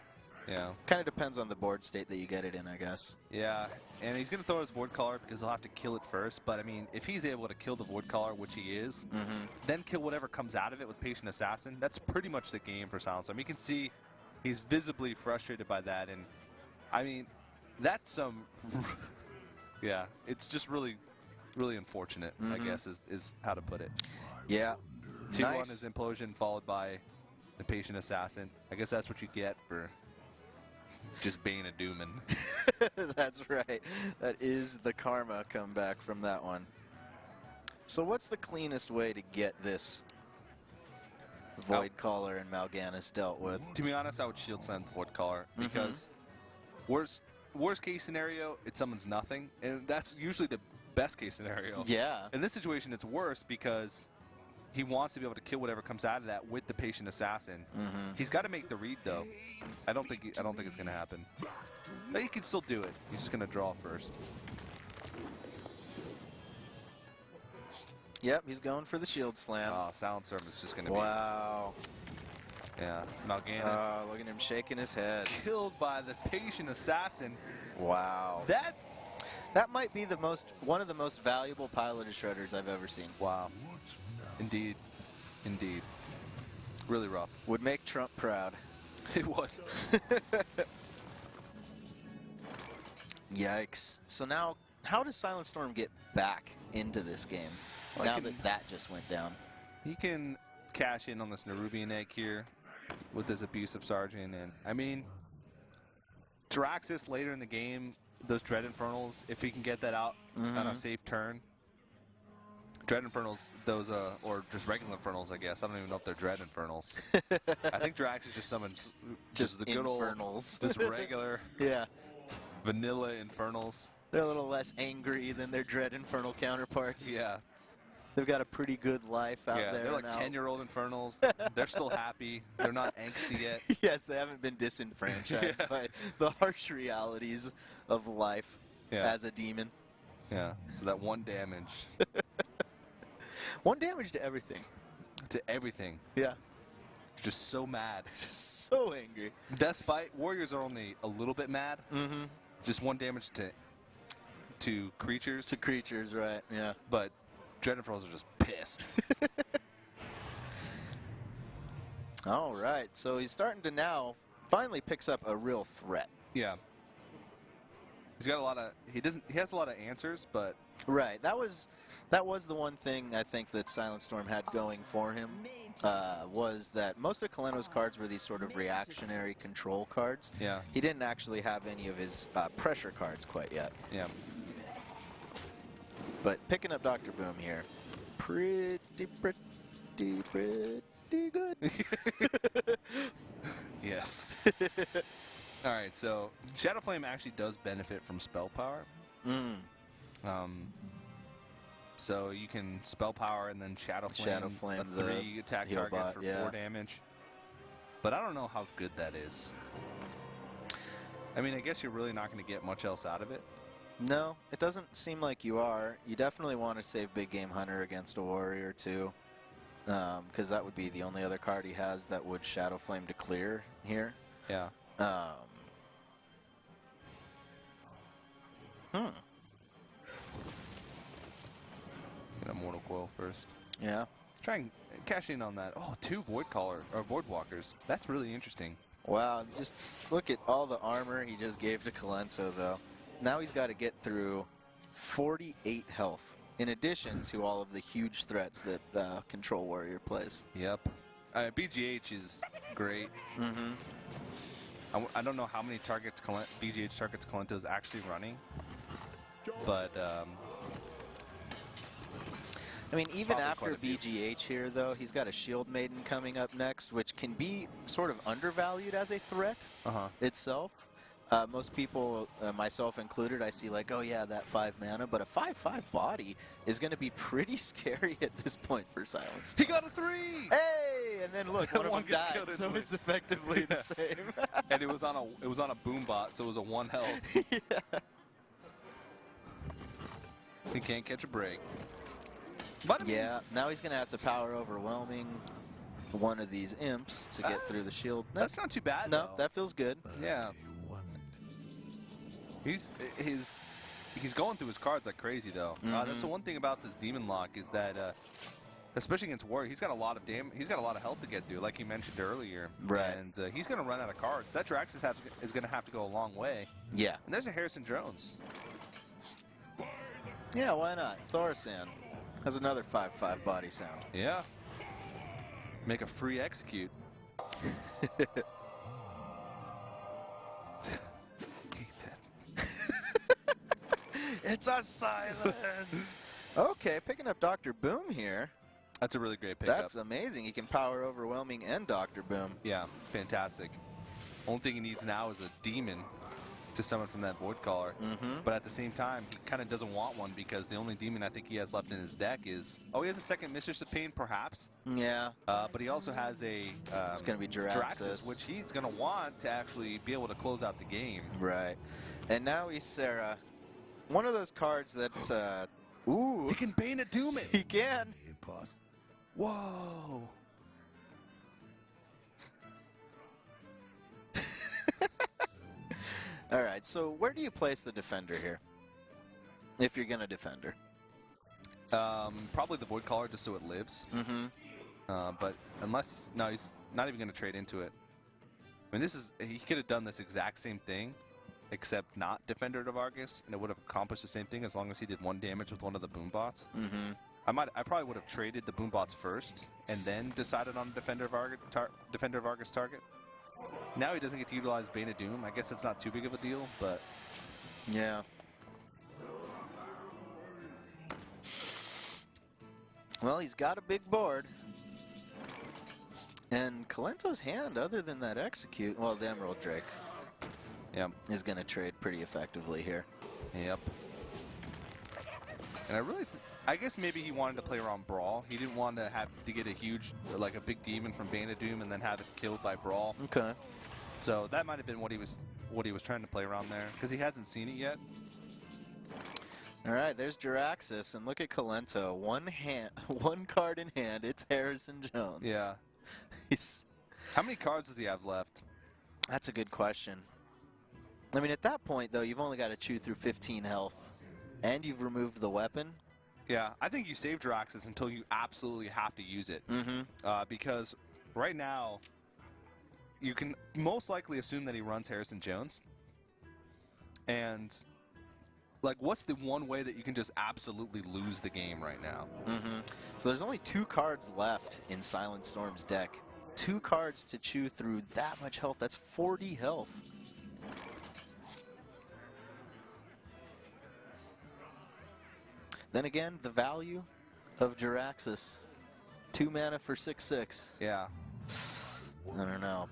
Yeah. Kind of depends on the board state that you get it in, I guess. Yeah. And he's going to throw his Void Caller because he'll have to kill it first. But, I mean, if he's able to kill the Void Caller, which he is, Mm-hmm. then kill whatever comes out of it with Patient Assassin, that's pretty much the game for SilentStorm. You can see he's visibly frustrated by that. And, I mean, that's some... yeah. It's just really, really unfortunate, I Mhm. guess, is how to put it. Yeah. 2-1 Nice. is Implosion, followed by the Patient Assassin. I guess that's what you get for just Bane of Doomin. That's right. That is the karma comeback from that one. So what's the cleanest way to get this Void Caller and Mal'Ganis dealt with? To be honest, I would shield slam the Void Caller because worst case scenario, it summons nothing, and that's usually the best case scenario. Yeah. In this situation, it's worse because he wants to be able to kill whatever comes out of that with the Patient Assassin. Mm-hmm. He's got to make the read though. I don't think it's going to happen. But he can still do it. He's just going to draw first. Yep, he's going for the shield slam. Oh, SilentStorm is just going to Wow. be. Yeah, Mal'Ganis Look at him shaking his head. killed by the Patient Assassin. Wow. That might be one of the most valuable piloted shredders I've ever seen. Wow. Indeed. Indeed. Really rough. Would make Trump proud. It would. Yikes. So now, how does SilentStorm get back into this game? Well, now I can- that just went down. He can cash in on this Nerubian egg here with his Abusive Sergeant. And, I mean, Jiraxis later in the game, those Dread Infernals, if he can get that out on a Mhm. safe turn. Dread Infernals, those, or just regular Infernals, I guess. I don't even know if they're Dread Infernals. I think Jiraxis just summons Just the good old, infernals. just regular Yeah. Vanilla Infernals. They're a little less angry than their Dread Infernal counterparts. Yeah. They've got a pretty good life out Yeah, there they're like now. 10-year-old Infernals. They're still happy. They're not angsty yet. Yes, they haven't been disenfranchised Yeah. by the harsh realities of life Yeah. as a demon. Yeah. So that 1 damage 1 damage to everything. to everything. Yeah. Just so mad. Just so angry. Despite Warriors are only a little bit mad. Mm-hmm. Just 1 damage to creatures. To creatures, right, yeah. But Dread Infernals are just pissed. All right, so he's starting to now finally picks up a real threat. Yeah. He's got a lot of he has a lot of answers, but Right, that was the one thing I think that SilentStorm had going for him, was that most of Kolento's cards were these sort of reactionary control cards. yeah. He didn't actually have any of his pressure cards quite yet. Yeah. But picking up Dr. Boom here, pretty good. Yes. All right, so Shadow Flame actually does benefit from spell power. Mm. So you can spell power and then Shadow Flame, a the 3 attack heal target bot, for yeah. 4 damage. But I don't know how good that is. I mean, I guess you're really not going to get much else out of it. No, it doesn't seem like you are. You definitely want to save Big Game Hunter against a Warrior too, because that would be the only other card he has that would Shadow Flame to clear here. Yeah. Get a Mortal Coil first. Yeah. Try and cash in on that. Oh, 2 Void Walkers. That's really interesting. Wow, just look at all the armor he just gave to Kolento, though. Now he's got to get through 48 health, in addition to all of the huge threats that Control Warrior plays. Yep. BGH is great. Mm-hmm. I don't know how many targets BGH targets Kolento is actually running, but I mean, even probably after quite a few. BGH here, though, he's got a Shield Maiden coming up next, which can be sort of undervalued as a threat itself. Most people, myself included, I see like, oh yeah, that 5 mana, but a 5/5 body is going to be pretty scary at this point for Silence. he got a 3. Hey, and then look, one of One them gets died, killed so instantly. it's effectively the same. And it was on a boom bot, so it was a 1 health. Yeah. He can't catch a break. But I mean, Yeah, now he's going to have to power overwhelming one of these imps to get through the shield. that's not too bad. No, though. that feels good. Yeah. He's going through his cards like crazy though. That's the one thing about this Demon Lock is that, especially against Warrior, he's got a lot of he's got a lot of health to get through, like you mentioned earlier. Right. And he's going to run out of cards. That Drax is going to have to go a long way. Yeah. And there's a Harrison Drones. Yeah, why not? Thorsan has another 5/5 body sound. Yeah. Make a free execute. It's a silence. Okay, picking up Dr. Boom here. That's a really great pickup. That's amazing. He can power overwhelming and Dr. Boom. Yeah, fantastic. Only thing he needs now is a demon to summon from that Void Caller. But at the same time, he kind of doesn't want one because the only demon I think he has left in his deck is... Oh, he has a second Mistress of Pain, perhaps. Yeah. But he also has a... It's going to be Jiraxxus. which he's going to want to actually be able to close out the game. Right. And now he's Sarah. One of those cards that... ooh. He can Bane a Doom it. He can. Whoa. All right, so where do you place the defender here? If you're going to defend her. Probably the Void Caller just so it lives. But unless... No, he's not even going to trade into it. I mean, he could have done this exact same thing, except not Defender of Argus, and it would have accomplished the same thing as long as he did 1 damage with one of the boom bots. I probably would have traded the boom bots first, and then decided on Defender of Argus target. Now he doesn't get to utilize Bane of Doom. I guess it's not too big of a deal, but Yeah. Well, he's got a big board. And Kolento's hand, other than that execute, well, the Emerald Drake. Yep. is going to trade pretty effectively here. Yep. And I guess maybe he wanted to play around Brawl. He didn't want to have to get a huge, like a big demon from Bane of Doom and then have it killed by Brawl. Okay. So that might have been what he was trying to play around there, because he hasn't seen it yet. All right, there's Jiraxis, and look at Kolento. One card in hand. It's Harrison Jones. Yeah. How many cards does he have left? That's a good question. I mean, at that point, though, you've only got to chew through 15 health, and you've removed the weapon. Yeah, I think you save Jiraxis until you absolutely have to use it. Because right now, you can most likely assume that he runs Harrison Jones. And, like, what's the one way that you can just absolutely lose the game right now? So there's only 2 cards left in SilentStorm's deck. 2 cards to chew through that much health. That's 40 health. Then again, the value of Jiraxis. 2 mana for 6/6. Yeah. I don't know.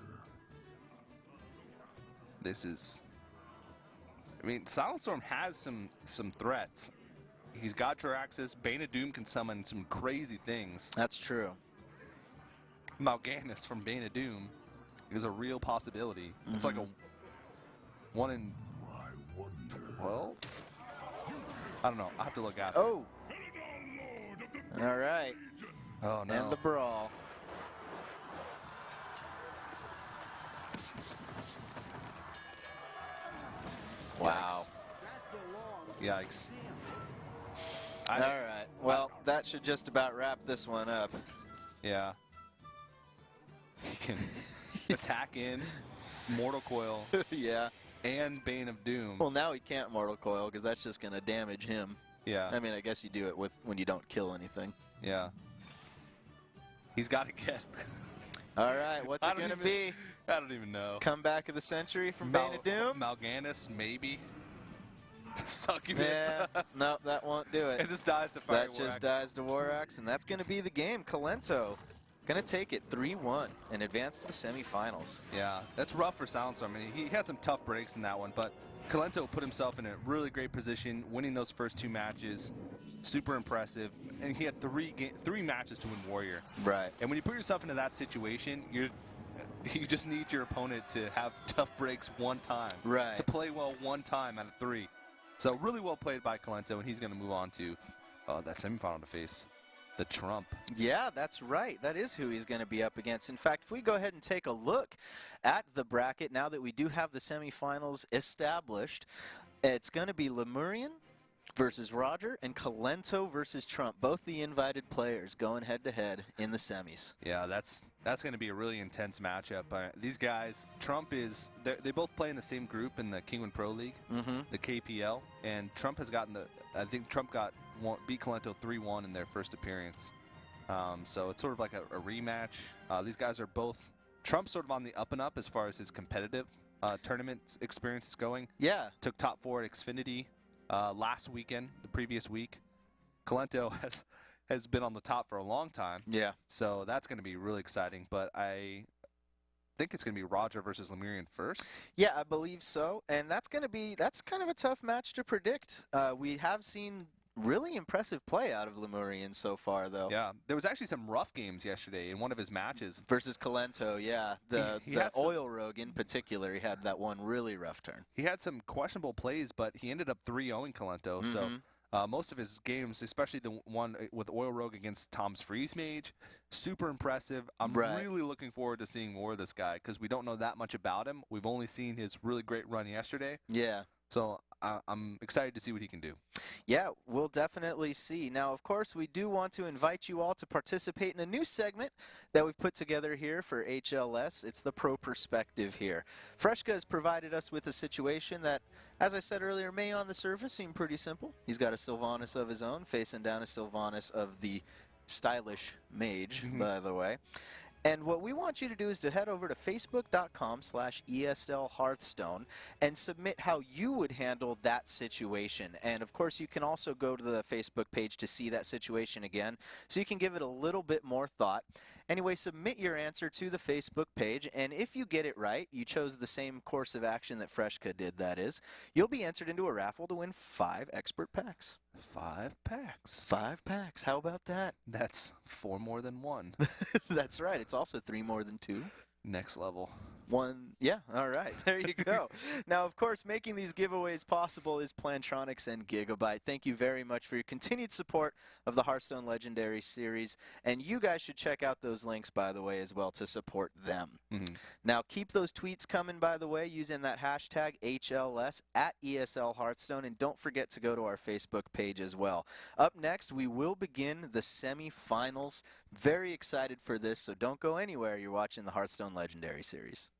This is... I mean, SilentStorm has some threats. He's got Jiraxis. Bane of Doom can summon some crazy things. That's true. Mal'Ganis from Bane of Doom is a real possibility. It's like a 1 in... Well... I don't know. I'll have to look at it. Oh! All right. Oh, no. And the brawl. Wow. Yikes. All right. Well, that should just about wrap this one up. Yeah. He can attack in, Mortal Coil, Yeah. and Bane of Doom. Well, now he can't Mortal Coil because that's just going to damage him. Yeah. I mean, I guess you do it when you don't kill anything. Yeah. He's got to get. All right. What's it going to be? I don't even know. Comeback of the century from Bane of Doom? Mal'Ganis, maybe. Succubus. Yeah. No, that won't do it. It just dies to Fire That just dies to War Axe, and that's going to be the game. Kolento going to take it 3-1 and advance to the semifinals. Yeah, that's rough for SilentStorm. I mean, he had some tough breaks in that one, but Kolento put himself in a really great position, winning those first 2 matches. Super impressive. And he had 3 matches to win Warrior. Right. And when you put yourself into that situation, you just need your opponent to have tough breaks one time. Right. To play well one time out of 3. So really well played by Kolento, and he's going to move on to that semifinal to face the Trump. Yeah, that's right. That is who he's going to be up against. In fact, if we go ahead and take a look at the bracket, now that we do have the semifinals established, it's going to be Lemurian versus Roger and Kolento versus Trump, both the invited players going head-to-head in the semis. Yeah, that's going to be a really intense matchup. These guys, Trump is, they both play in the same group in the Kingwin Pro League, the KPL, and Trump has gotten I think Trump beat Kolento 3-1 in their first appearance. So it's sort of like a rematch. These guys are both, Trump's sort of on the up and up as far as his competitive tournament experience is going. Yeah. Took top 4 at Xfinity last weekend, the previous week. Kolento has been on the top for a long time. Yeah. So that's going to be really exciting. But I think it's going to be Roger versus Lemurian first. Yeah, I believe so. And that's kind of a tough match to predict. We have seen really impressive play out of Lemurian so far, though. Yeah, there was actually some rough games yesterday in one of his matches. Versus Kolento, yeah. The Oil Rogue in particular, he had that one really rough turn. He had some questionable plays, but he ended up 3-0ing Kolento. So most of his games, especially the one with Oil Rogue against Tom's Freeze Mage, super impressive. I'm really looking forward to seeing more of this guy because we don't know that much about him. We've only seen his really great run yesterday. Yeah. So I'm excited to see what he can do. Yeah, we'll definitely see. Now, of course, we do want to invite you all to participate in a new segment that we've put together here for HLS. It's the Pro Perspective here. Freshka has provided us with a situation that, as I said earlier, may on the surface seem pretty simple. He's got a Sylvanas of his own, facing down a Sylvanas of the stylish mage, by the way. And what we want you to do is to head over to facebook.com/ESL Hearthstone and submit how you would handle that situation. And of course, you can also go to the Facebook page to see that situation again, so you can give it a little bit more thought. Anyway, submit your answer to the Facebook page, and if you get it right, you chose the same course of action that Freshka did, that is, you'll be entered into a raffle to win 5 expert packs. 5 packs. 5 packs. How about that? That's 4 more than 1. That's right. It's also 3 more than 2. Next level. 1, yeah, all right, there you go. Now, of course, making these giveaways possible is Plantronics and Gigabyte. Thank you very much for your continued support of the Hearthstone Legendary Series, and you guys should check out those links, by the way, as well, to support them. Now, keep those tweets coming, by the way, using that hashtag HLS at ESL Hearthstone, and don't forget to go to our Facebook page as well. Up next, we will begin the semifinals. Very excited for this, so don't go anywhere. You're watching the Hearthstone Legendary Series.